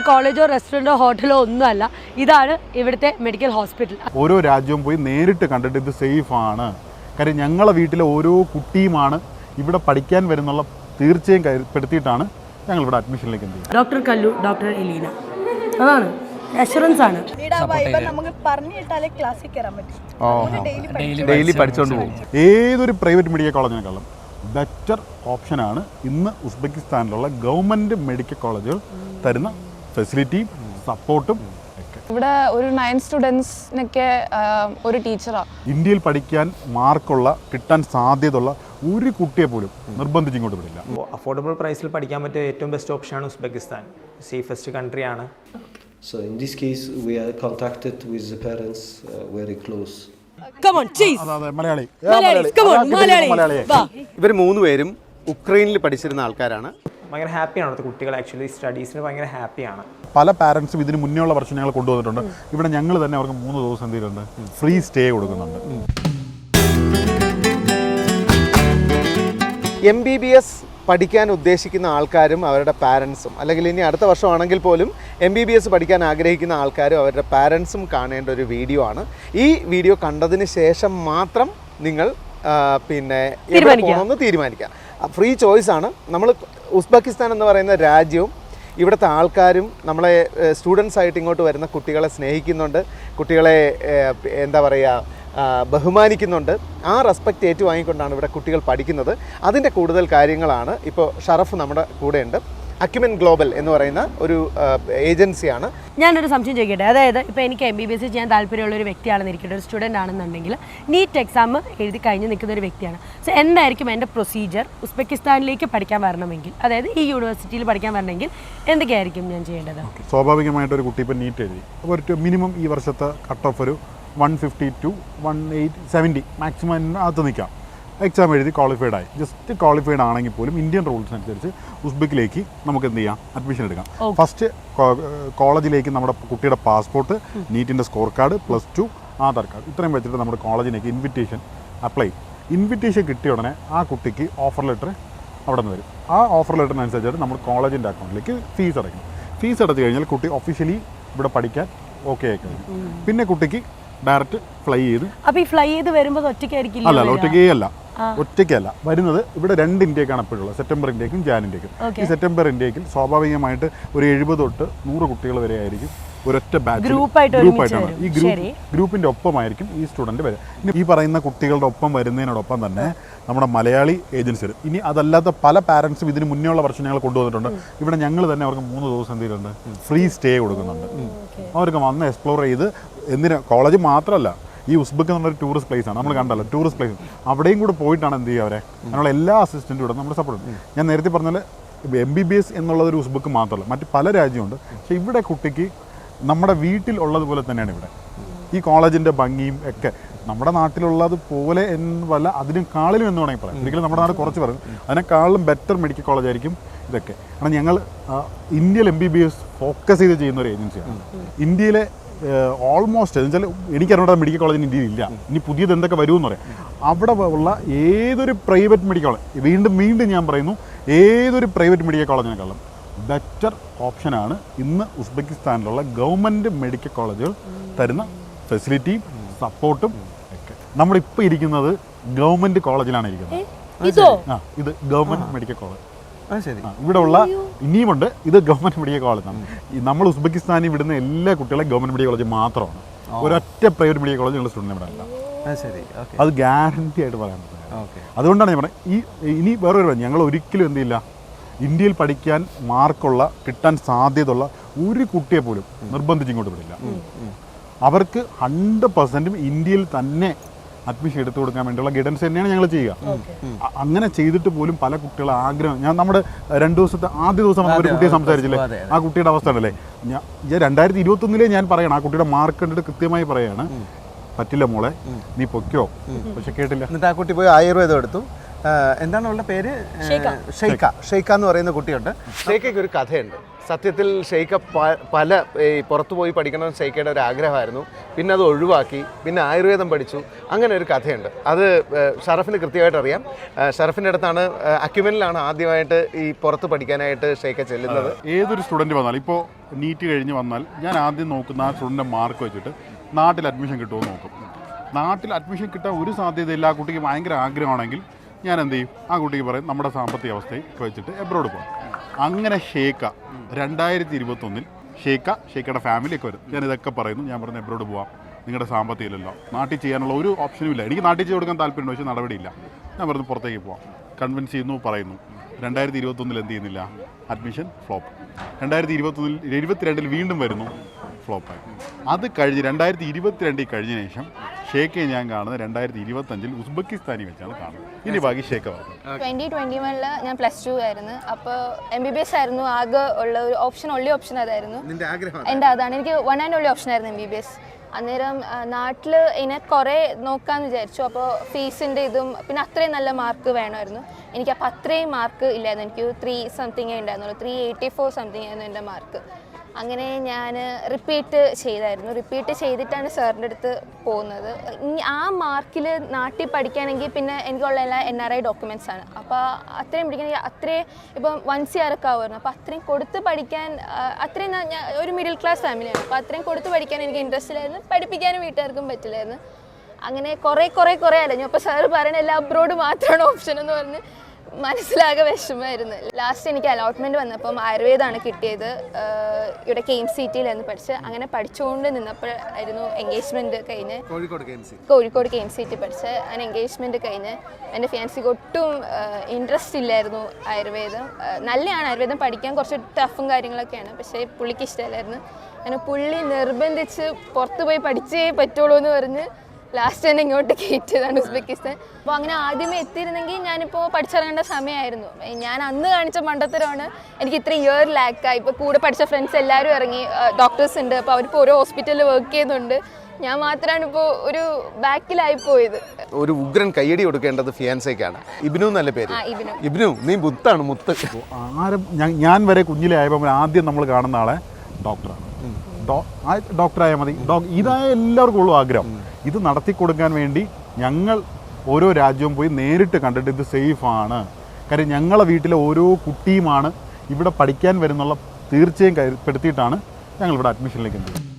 ഇത് കോളേജോ റെസ്റ്റോറൻറ്റോ ഹോട്ടലോ ഒന്നുമല്ല, ഇതാണ് ഇവിടുത്തെ മെഡിക്കൽ ഹോസ്പിറ്റൽ. ഓരോ രാജ്യവും പോയി നേരിട്ട് കണ്ടിട്ട് ഇത് സേഫാണ്. കാര്യം ഞങ്ങളെ വീട്ടിലെ ഓരോ കുട്ടിയുമാണ് ഇവിടെ പഠിക്കാൻ വരുന്നുള്ള തീർച്ചയായും കരുപ്പെടുത്തിയിട്ടാണ് ഞങ്ങൾ ഇവിടെ അഡ്മിഷനിലേക്ക് എന്ത് ചെയ്യുന്നത്. ഡോക്ടർ കല്ലു, ഡോക്ടർ എലീന, അതാണ് അഷുറൻസ് ആണ്. ഡെയിലി പഠിച്ചുകൊണ്ട് പോകും. ഏതൊരു പ്രൈവറ്റ് മെഡിക്കൽ കോളേജിനെക്കാളും ബെറ്റർ ഓപ്ഷനാണ് ഇന്ന് ഉസ്ബെക്കിസ്ഥാനിലുള്ള ഗവൺമെൻറ് മെഡിക്കൽ കോളേജുകൾ തരുന്ന ഫെസിലിറ്റിയും സപ്പോർട്ടും ഒക്കെ. ഇവിടെ ഒരു 9 സ്റ്റുഡൻസിനൊക്കെ ഒരു ടീച്ചറാണ്. ഇന്ത്യയിൽ പഠിക്കാൻ മാർക്കുള്ള കിട്ടാൻ സാധ്യതയുള്ള ഒരു കുട്ടിയെ പോലും നിർബന്ധിച്ച് ഇങ്ങോട്ട് വിടില്ല. അഫോർഡബിൾ പ്രൈസിൽ പഠിക്കാൻ പറ്റിയ ഏറ്റവും ബെസ്റ്റ് ഓപ്ഷനാണ് ഉസ്ബെക്കിസ്ഥാൻ. സേഫസ്റ്റ് കൺട്രിയാണ്. So in this case we are contacted with the parents very close. Come on, cheese. Malayali. Come on, Malayali. ഇവർ 3 പേരും ഉക്രൈനിൽ പഠിച്ചിരുന്ന ആൾക്കാരാണ്. ഭയങ്കര ഹാപ്പിയാണ് അവിടുത്തെ കുട്ടികൾ. ആക്ച്വലി സ്റ്റഡീസിന് ഭയങ്കര ഹാപ്പിയാണ്. പല പാരൻസും ഇതിന് മുന്നേ ഉള്ള വർഷം ഞങ്ങൾ കൊണ്ടുവന്നിട്ടുണ്ട്. ഇവിടെ ഞങ്ങൾ തന്നെ അവർക്ക് 3 ദിവസം എന്ത് ചെയ്തിട്ടുണ്ട്, ഫ്രീ സ്റ്റേ കൊടുക്കുന്നുണ്ട്. MBBS പഠിക്കാൻ ഉദ്ദേശിക്കുന്ന ആൾക്കാരും അവരുടെ പാരൻസും, അല്ലെങ്കിൽ ഇനി അടുത്ത വർഷമാണെങ്കിൽ പോലും MBBS പഠിക്കാൻ ആഗ്രഹിക്കുന്ന ആൾക്കാരും അവരുടെ പാരൻസും കാണേണ്ട ഒരു വീഡിയോ ആണ്. ഈ വീഡിയോ കണ്ടതിന് ശേഷം മാത്രം നിങ്ങൾ എവിടെ പോകണമെന്ന് തീരുമാനിക്കാം. ഫ്രീ ചോയ്സ് ആണ്. നമ്മൾ ഉസ്ബെക്കിസ്ഥാൻ എന്ന് പറയുന്ന രാജ്യവും ഇവിടുത്തെ ആൾക്കാരും നമ്മളെ സ്റ്റുഡൻസ് ആയിട്ട് ഇങ്ങോട്ട് വരുന്ന കുട്ടികളെ സ്നേഹിക്കുന്നുണ്ട്, കുട്ടികളെ എന്താ പറയുക ബഹുമാനിക്കുന്നുണ്ട്. ആ റെസ്പെക്റ്റ് ഏറ്റുവാങ്ങിക്കൊണ്ടാണ് ഇവിടെ കുട്ടികൾ പഠിക്കുന്നത്. അതിൻ്റെ കൂടുതൽ കാര്യങ്ങളാണ് ഇപ്പോൾ ഷറഫ് നമ്മുടെ കൂടെയുണ്ട്. അക്യുമെൻ ഗ്ലോബൽ എന്ന് പറയുന്ന ഒരു ഏജൻസിയാണ്. ഞാനൊരു സംശയം ചോദിക്കട്ടെ, അതായത് ഇപ്പോൾ എനിക്ക് MBBS ചെയ്യാൻ താല്പര്യമുള്ള ഒരു വ്യക്തിയാണെന്ന് ഇരിക്കട്ടെ, ഒരു സ്റ്റുഡൻ്റ് ആണെന്നുണ്ടെങ്കിൽ നീറ്റ് എക്സാം എഴുതി കഴിഞ്ഞ് നിൽക്കുന്ന ഒരു വ്യക്തിയാണ്. സോ എന്തായിരിക്കും എൻ്റെ പ്രൊസീജിയർ ഉസ്ബെക്കിസ്ഥാനിലേക്ക് പഠിക്കാൻ വരണമെങ്കിൽ, അതായത് ഈ യൂണിവേഴ്സിറ്റിയിൽ പഠിക്കാൻ വരണമെങ്കിൽ എന്തൊക്കെയായിരിക്കും ഞാൻ ചെയ്യേണ്ടത്? സ്വാഭാവികമായിട്ട് ഒരു കുട്ടി ഇപ്പോൾ നീറ്റ് എഴുതി, അപ്പോൾ ഒരു മിനിമം ഈ വർഷത്തെ കട്ട് ഓഫ് ഒരു 150 to 170 മാക്സിമം അതിനകത്ത് നിൽക്കാം. എക്സാം എഴുതി ക്വാളിഫൈഡ് ആയി, ജസ്റ്റ് ക്വാളിഫൈഡ് ആണെങ്കിൽ പോലും ഇന്ത്യൻ റൂൾസ് അനുസരിച്ച് ഉസ്ബെക്കിലേക്ക് നമുക്ക് എന്ത് ചെയ്യാം, അഡ്മിഷൻ എടുക്കാം. ഫസ്റ്റ് കോളേജിലേക്ക് നമ്മുടെ കുട്ടിയുടെ പാസ്പോർട്ട്, നീറ്റിൻ്റെ സ്കോർ കാർഡ്, +2 ആധാർ കാർഡ്, ഇത്രയും വെച്ചിട്ട് നമ്മുടെ കോളേജിലേക്ക് ഇൻവിറ്റേഷൻ അപ്ലൈ. ഇൻവിറ്റേഷൻ കിട്ടിയ ഉടനെ ആ കുട്ടിക്ക് ഓഫർ ലെറ്റർ അവിടെ നിന്ന് വരും. ആ ഓഫർ ലെറ്ററിനനുസരിച്ചിട്ട് നമ്മൾ കോളേജിൻ്റെ അക്കൗണ്ടിലേക്ക് ഫീസ് അടയ്ക്കും. ഫീസ് അടച്ചു കഴിഞ്ഞാൽ കുട്ടി ഒഫീഷ്യലി ഇവിടെ പഠിക്കാൻ ഓക്കെ ആയി കഴിഞ്ഞു. പിന്നെ കുട്ടിക്ക് ഡയറക്റ്റ് ഫ്ലൈ ചെയ്ത്. അപ്പോൾ ഈ ഫ്ലൈ ചെയ്ത് വരുമ്പോൾ ഒറ്റയ്ക്കായിരിക്കില്ല? അല്ല, ഒറ്റയ്ക്കല്ല വരുന്നത്. ഇവിടെ 2 ഇന്ത്യക്കാണ് എപ്പോഴുള്ളത്, സെപ്റ്റംബർ ഇന്ത്യക്കും ജാൻ ഇന്ത്യക്കും. ഈ സെപ്റ്റംബർ ഇന്ത്യക്കിൽ സ്വാഭാവികമായിട്ട് ഒരു 70 തൊട്ട് 100 കുട്ടികൾ വരെ ആയിരിക്കും ഒരൊറ്റ ബാച്ച് ഗ്രൂപ്പായിട്ടാണ്. ഈ ഗ്രൂപ്പിൻ്റെ ഒപ്പമായിരിക്കും ഈ സ്റ്റുഡൻറ്റ് വരിക. ഈ പറയുന്ന കുട്ടികളുടെ ഒപ്പം വരുന്നതിനോടൊപ്പം തന്നെ നമ്മുടെ മലയാളി ഏജൻസി വരും. ഇനി അതല്ലാത്ത പല പാരൻസും ഇതിന് മുന്നേ ഉള്ള വർഷം ഞങ്ങൾ കൊണ്ടുവന്നിട്ടുണ്ട്. ഇവിടെ ഞങ്ങൾ തന്നെ അവർക്ക് 3 ദിവസം എന്ത് ചെയ്യുന്നുണ്ട്, ഫ്രീ സ്റ്റേ കൊടുക്കുന്നുണ്ട്. അവർക്ക് വന്ന് എക്സ്പ്ലോർ ചെയ്ത്, എന്തിനാ കോളേജ് മാത്രമല്ല, ഈ ഉസ്ബെക്ക് എന്നുള്ളൊരു ടൂറിസ്റ്റ് പ്ലേസ് ആണ്, നമ്മൾ കണ്ടല്ലോ ടൂറിസ്റ്റ് പ്ലേസ്, അവിടെയും കൂടെ പോയിട്ടാണ് എന്ത് ചെയ്യുക അവരെ. അതിനുള്ള എല്ലാ അസിസ്റ്റൻറ്റും ഇവിടെ നമ്മൾ സപ്പോർട്ട് ചെയ്യും. ഞാൻ നേരത്തെ പറഞ്ഞാൽ MBBS എന്നുള്ളതൊരു ഉസ്ബെക്ക് മാത്രമല്ല, മറ്റ് പല രാജ്യമുണ്ട്. പക്ഷേ ഇവിടെ കുട്ടിക്ക് നമ്മുടെ വീട്ടിൽ ഉള്ളതുപോലെ തന്നെയാണ് ഇവിടെ. ഈ കോളേജിൻ്റെ ഭംഗിയും ഒക്കെ നമ്മുടെ നാട്ടിലുള്ളത് പോലെ എന്നല്ല, അതിനേക്കാളിലും എന്ന് വേണമെങ്കിൽ പറയാം. ഒരിക്കലും നമ്മുടെ നാട് കുറച്ച് പറയും, അതിനേക്കാളും ബെറ്റർ മെഡിക്കൽ കോളേജായിരിക്കും ഇതൊക്കെ. കാരണം ഞങ്ങൾ ഇന്ത്യയിൽ MBBS ഫോക്കസ് ചെയ്ത് ചെയ്യുന്ന ഒരു ഏജൻസിയാണ്. ഇന്ത്യയിലെ ഓൾമോസ്റ്റ് എന്ന് വെച്ചാൽ എനിക്കറിയാം മെഡിക്കൽ കോളേജിന് ഇന്ത്യയിൽ ഇല്ല. ഇനി പുതിയത് എന്തൊക്കെ വരുമെന്ന് പറയാം. അവിടെ ഉള്ള ഏതൊരു പ്രൈവറ്റ് മെഡിക്കൽ കോളേജ്, വീണ്ടും ഞാൻ പറയുന്നു, ഏതൊരു പ്രൈവറ്റ് മെഡിക്കൽ കോളേജിനേക്കാളും ബെറ്റർ ഓപ്ഷനാണ് ഇന്ന് ഉസ്ബെക്കിസ്ഥാനിലുള്ള ഗവൺമെൻറ് മെഡിക്കൽ കോളേജുകൾ തരുന്ന ഫെസിലിറ്റിയും സപ്പോർട്ടും ഒക്കെ. നമ്മളിപ്പോൾ ഇരിക്കുന്നത് ഗവൺമെൻറ് കോളേജിലാണ് ഇരിക്കുന്നത്. ഇത് ഗവൺമെൻറ് മെഡിക്കൽ കോളേജ്. ഇവിടെ ഉള്ള ഇനിയുമുണ്ട്. ഇത് ഗവൺമെൻറ് മെഡിക്കൽ കോളേജാണ്. നമ്മൾ ഉസ്ബെക്കിസ്ഥാനിൽ വിടുന്ന എല്ലാ കുട്ടികളെ ഗവൺമെൻറ് മെഡിക്കൽ കോളേജ് മാത്രമാണ്. ഒരൊറ്റ പ്രൈവറ്റ് മെഡിക്കൽ കോളേജ് ഞങ്ങളുടെ സ്റ്റുഡൻറ്റ് ഇവിടെ അല്ല. അത് ഗ്യാരണ്ടി ആയിട്ട് പറയാൻ പറ്റില്ല. അതുകൊണ്ടാണ് ഞാൻ പറയുന്നത്, ഇനി വേറൊരു ഞങ്ങൾ ഒരിക്കലും എന്ത് ചെയ്യില്ല, ഇന്ത്യയിൽ പഠിക്കാൻ മാർക്കുള്ള കിട്ടാൻ സാധ്യതയുള്ള ഒരു കുട്ടിയെ പോലും നിർബന്ധിച്ച് ഇങ്ങോട്ട് വിടില്ല. അവർക്ക് 100% ഇന്ത്യയിൽ തന്നെ അഡ്മിഷൻ എടുത്തു കൊടുക്കാൻ വേണ്ടിയുള്ള ഗൈഡൻസ് തന്നെയാണ് ഞങ്ങൾ ചെയ്യുക. അങ്ങനെ ചെയ്തിട്ട് പോലും പല കുട്ടികളെ ആഗ്രഹം, ഞാൻ നമ്മുടെ 2 ദിവസത്തെ ആദ്യ ദിവസം ഒരു കുട്ടിയെ സംസാരിച്ചില്ലേ, ആ കുട്ടിയുടെ അവസ്ഥ ഉണ്ടല്ലേ, ഞാൻ 2021 ഞാൻ പറയണം, ആ കുട്ടിയുടെ മാർക്ക് കണ്ടിട്ട് കൃത്യമായി പറയാണ്, പറ്റില്ല മോളെ നീ പൊയ്ക്കോ. പക്ഷെ കേട്ടില്ല. എന്നിട്ട് ആ കുട്ടി പോയി ആയുർവേദം എടുത്തു, എന്താണ് അവളുടെ പേര്? ഷെയ്ക്ക എന്ന് പറയുന്ന കുട്ടിയുണ്ട്. ഷെയ്ക്കയ്ക്ക് ഒരു കഥയുണ്ട്. സത്യത്തിൽ ഷെയ്ക്ക പല പുറത്തു പോയി പഠിക്കണമെന്ന് ഷെയ്ക്കയുടെ ഒരു ആഗ്രഹമായിരുന്നു. പിന്നെ അത് ഒഴിവാക്കി, പിന്നെ ആയുർവേദം പഠിച്ചു. അങ്ങനെ ഒരു കഥയുണ്ട്. അത് ഷറഫിന് കൃത്യമായിട്ട് അറിയാം. ഷറഫിൻ്റെ അടുത്താണ് അക്യുമെനിലാണ് ആദ്യമായിട്ട് ഈ പുറത്ത് പഠിക്കാനായിട്ട് ഷെയ്ക്ക ചെല്ലുന്നത്. ഏതൊരു സ്റ്റുഡൻറ്റ് വന്നാൽ ഇപ്പോൾ നീറ്റ് കഴിഞ്ഞ് വന്നാൽ ഞാൻ ആദ്യം നോക്കുന്ന ആ സ്റ്റുഡൻറ്റിൻ്റെ മാർക്ക് വെച്ചിട്ട് നാട്ടിൽ അഡ്മിഷൻ കിട്ടുമോ നോക്കും. നാട്ടിൽ അഡ്മിഷൻ കിട്ടാൻ ഒരു സാധ്യതയില്ല. ആ കുട്ടിക്ക് ഭയങ്കര ആഗ്രഹമാണെങ്കിൽ ഞാൻ എന്ത് ചെയ്യും, ആ കുട്ടിക്ക് പറയും നമ്മുടെ സാമ്പത്തിക അവസ്ഥയെ വെച്ചിട്ട് എബ്രോഡ് പോകും. അങ്ങനെ ഷേക്ക 2021 ഷേക്കയുടെ ഫാമിലിയൊക്കെ വരും. ഞാൻ ഇതൊക്കെ പറയുന്നു, ഞാൻ പറഞ്ഞു എബ്രോഡ് പോവാം, നിങ്ങളുടെ സാമ്പത്തികമില്ലല്ലോ, നാട്ടിൽ ചെയ്യാനുള്ള ഒരു ഓപ്ഷനും ഇല്ല, എനിക്ക് നാട്ടിൽ ചെയ്ത് കൊടുക്കാൻ താല്പര്യമുണ്ട്, പക്ഷേ നടപടിയില്ല. ഞാൻ പറഞ്ഞു പുറത്തേക്ക് പോവാം, കൺവിൻസ് ചെയ്യുന്നു, പറയുന്നു. 2021 എന്ത് ചെയ്യുന്നില്ല, അഡ്മിഷൻ ഫ്ലോപ്പ്. 2022 വീണ്ടും വരുന്നു, ഫ്ലോപ്പായി. അത് കഴിഞ്ഞ് 2022 കഴിഞ്ഞ ശേഷം ഷേക്കയെ ഞാൻ കാണുന്നത് 2025 ഉസ്ബെക്കിസ്ഥാനിൽ വെച്ചാണ് കാണുന്നത്. ഇനി ബാക്കി ഷേക്ക പറഞ്ഞു. 2021 ഞാൻ +2 ആയിരുന്നു. അപ്പോൾ MBBS ആയിരുന്നു ആകെ ഉള്ള ഒരു ഓപ്ഷൻ, ഒള്ളി ഓപ്ഷൻ അതായിരുന്നു. എൻ്റെ അതാണ് എനിക്ക് വൺ ആൻഡ് ഒള്ളി ഓപ്ഷൻ ആയിരുന്നു MBBS. അന്നേരം നാട്ടിൽ ഇതിനെ കുറേ നോക്കാമെന്ന് വിചാരിച്ചു. അപ്പോൾ ഫീസിൻ്റെ ഇതും പിന്നെ അത്രയും നല്ല മാർക്ക് വേണമായിരുന്നു. എനിക്കപ്പോൾ അത്രയും മാർക്ക് ഇല്ലായിരുന്നു. എനിക്ക് 3 സംതിങ്ങേ ഉണ്ടായിരുന്നുള്ളൂ, 384 സംതിങ് ആയിരുന്നു എൻ്റെ മാർക്ക്. അങ്ങനെ ഞാൻ റിപ്പീറ്റ് ചെയ്തായിരുന്നു. റിപ്പീറ്റ് ചെയ്തിട്ടാണ് സാറിൻ്റെ അടുത്ത് പോകുന്നത്. ആ മാർക്കിൽ നാട്ടിൽ പഠിക്കുകയാണെങ്കിൽ പിന്നെ എനിക്കുള്ള എല്ലാ NRI ഡോക്യുമെൻറ്റ്സ് ആണ്. അപ്പോൾ അത്രയും പഠിക്കണമെങ്കിൽ അത്രയും ഇപ്പം 1 CR ഒക്കെ ആവുമായിരുന്നു. അപ്പോൾ അത്രയും കൊടുത്ത് പഠിക്കാൻ, അത്രയും ഞാൻ ഒരു മിഡിൽ ക്ലാസ് ഫാമിലിയാണ്. അപ്പോൾ അത്രയും കൊടുത്ത് പഠിക്കാൻ എനിക്ക് ഇൻട്രസ്റ്റ് ഇല്ലായിരുന്നു. പഠിപ്പിക്കാനും വീട്ടുകാർക്കും പറ്റില്ലായിരുന്നു. അങ്ങനെ കുറേ അലഞ്ഞു. അപ്പോൾ സാറ് പറയുന്നത് എല്ലാം അബ്രോഡ് മാത്രമാണ് ഓപ്ഷൻ എന്ന് പറഞ്ഞ് മനസ്സിലാകെ വിഷമമായിരുന്നു. ലാസ്റ്റ് എനിക്ക് അലോട്ട്മെൻറ്റ് വന്നപ്പം ആയുർവേദമാണ് കിട്ടിയത്. ഇവിടെ KMCTയിലായിരുന്നു പഠിച്ച്. അങ്ങനെ പഠിച്ചുകൊണ്ട് നിന്നപ്പോഴായിരുന്നു എൻഗേജ്മെൻറ്റ് കഴിഞ്ഞ് കോഴിക്കോട് KMCT പഠിച്ച്. അങ്ങനെ എൻഗേജ്മെൻറ്റ് കഴിഞ്ഞ് എൻ്റെ ഫിയാൻസിക്ക് ഒട്ടും ഇൻട്രസ്റ്റ് ഇല്ലായിരുന്നു ആയുർവേദം. നല്ലതാണ് ആയുർവേദം പഠിക്കാൻ, കുറച്ച് ടഫും കാര്യങ്ങളൊക്കെയാണ്, പക്ഷേ പുള്ളിക്ക് ഇഷ്ടമല്ലായിരുന്നു. അങ്ങനെ പുള്ളി നിർബന്ധിച്ച് പുറത്ത് പോയി പഠിച്ചേ പറ്റുള്ളൂ എന്ന് പറഞ്ഞ് ലാസ്റ്റ് തന്നെ ഇങ്ങോട്ട് കയറ്റിയതാണ് ഉസ്ബെക്കിസ്ഥാൻ. അപ്പോൾ അങ്ങനെ ആദ്യമേ എത്തിയിരുന്നെങ്കിൽ ഞാനിപ്പോൾ പഠിച്ചിറങ്ങേണ്ട സമയമായിരുന്നു. ഞാൻ അന്ന് കാണിച്ച മണ്ടത്തരമാണ് എനിക്ക് ഇത്രയും ഇയർ ലാക്കായി. ഇപ്പോൾ കൂടെ പഠിച്ച ഫ്രണ്ട്സ് എല്ലാവരും ഇറങ്ങി, ഡോക്ടേഴ്സ് ഉണ്ട്, അപ്പോൾ അവരിപ്പോൾ ഓരോ ഹോസ്പിറ്റലിൽ വർക്ക് ചെയ്യുന്നുണ്ട്. ഞാൻ മാത്രമാണ് ഇപ്പോൾ ഒരു ബാക്കിലായി പോയത്. ഒരു ഉഗ്രൻ കയ്യടി കൊടുക്കേണ്ടത് ഫിയാൻസേക്കാണ്. ഇബ്നു എന്നല്ല പേര്. ഇബ്നു, നീ മുത്താണ്, മുത്ത്. ആരും ഞാൻ വരെ കുഞ്ഞിലെ ആയപ്പോൾ ആദ്യം നമ്മൾ കാണുന്ന ആളെ ഡോക്ടറാണ്. ഡോക്ടറായാൽ മതി, ഇതായ എല്ലാവർക്കും ഉള്ളൂ ആഗ്രഹം. ഇത് നടത്തി കൊടുക്കാൻ വേണ്ടി ഞങ്ങൾ ഓരോ രാജ്യവും പോയി നേരിട്ട് കണ്ടിട്ട് ഇത് സേഫാണ്. കാര്യം ഞങ്ങളെ വീട്ടിലെ ഓരോ കുട്ടിയുമാണ് ഇവിടെ പഠിക്കാൻ വരുന്നുള്ള തീർച്ചയായും കരുപ്പെടുത്തിയിട്ടാണ് ഞങ്ങൾ ഇവിടെ അഡ്മിഷനിലേക്ക് എന്ത് ചെയ്യുന്നത്.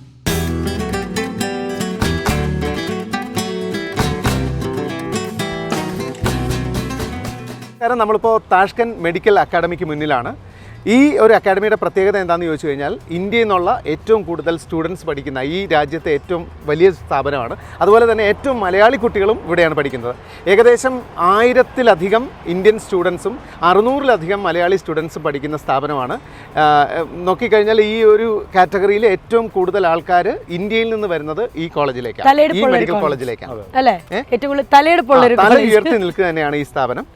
കാരണം നമ്മളിപ്പോൾ താഷ്കൻഡ് മെഡിക്കൽ അക്കാഡമിക്ക് മുന്നിലാണ്. ഈ ഒരു അക്കാഡമിയുടെ പ്രത്യേകത എന്താണെന്ന് ചോദിച്ചു കഴിഞ്ഞാൽ ഇന്ത്യയിൽ നിന്നുള്ള ഏറ്റവും കൂടുതൽ സ്റ്റുഡൻസ് പഠിക്കുന്ന ഈ രാജ്യത്തെ ഏറ്റവും വലിയ സ്ഥാപനമാണ്. അതുപോലെ തന്നെ ഏറ്റവും മലയാളി കുട്ടികളും ഇവിടെയാണ് പഠിക്കുന്നത്. ഏകദേശം 1000-ലധികം ഇന്ത്യൻ സ്റ്റുഡൻസും 600-ലധികം മലയാളി സ്റ്റുഡൻസും പഠിക്കുന്ന സ്ഥാപനമാണ്. നോക്കിക്കഴിഞ്ഞാൽ ഈ ഒരു കാറ്റഗറിയിൽ ഏറ്റവും കൂടുതൽ ആൾക്കാർ ഇന്ത്യയിൽ നിന്ന് വരുന്നത് ഈ കോളേജിലേക്കാണ്, ഈ മെഡിക്കൽ കോളേജിലേക്കാണ്. തല ഉയർത്തി നിൽക്കുക തന്നെയാണ് ഈ സ്ഥാപനം.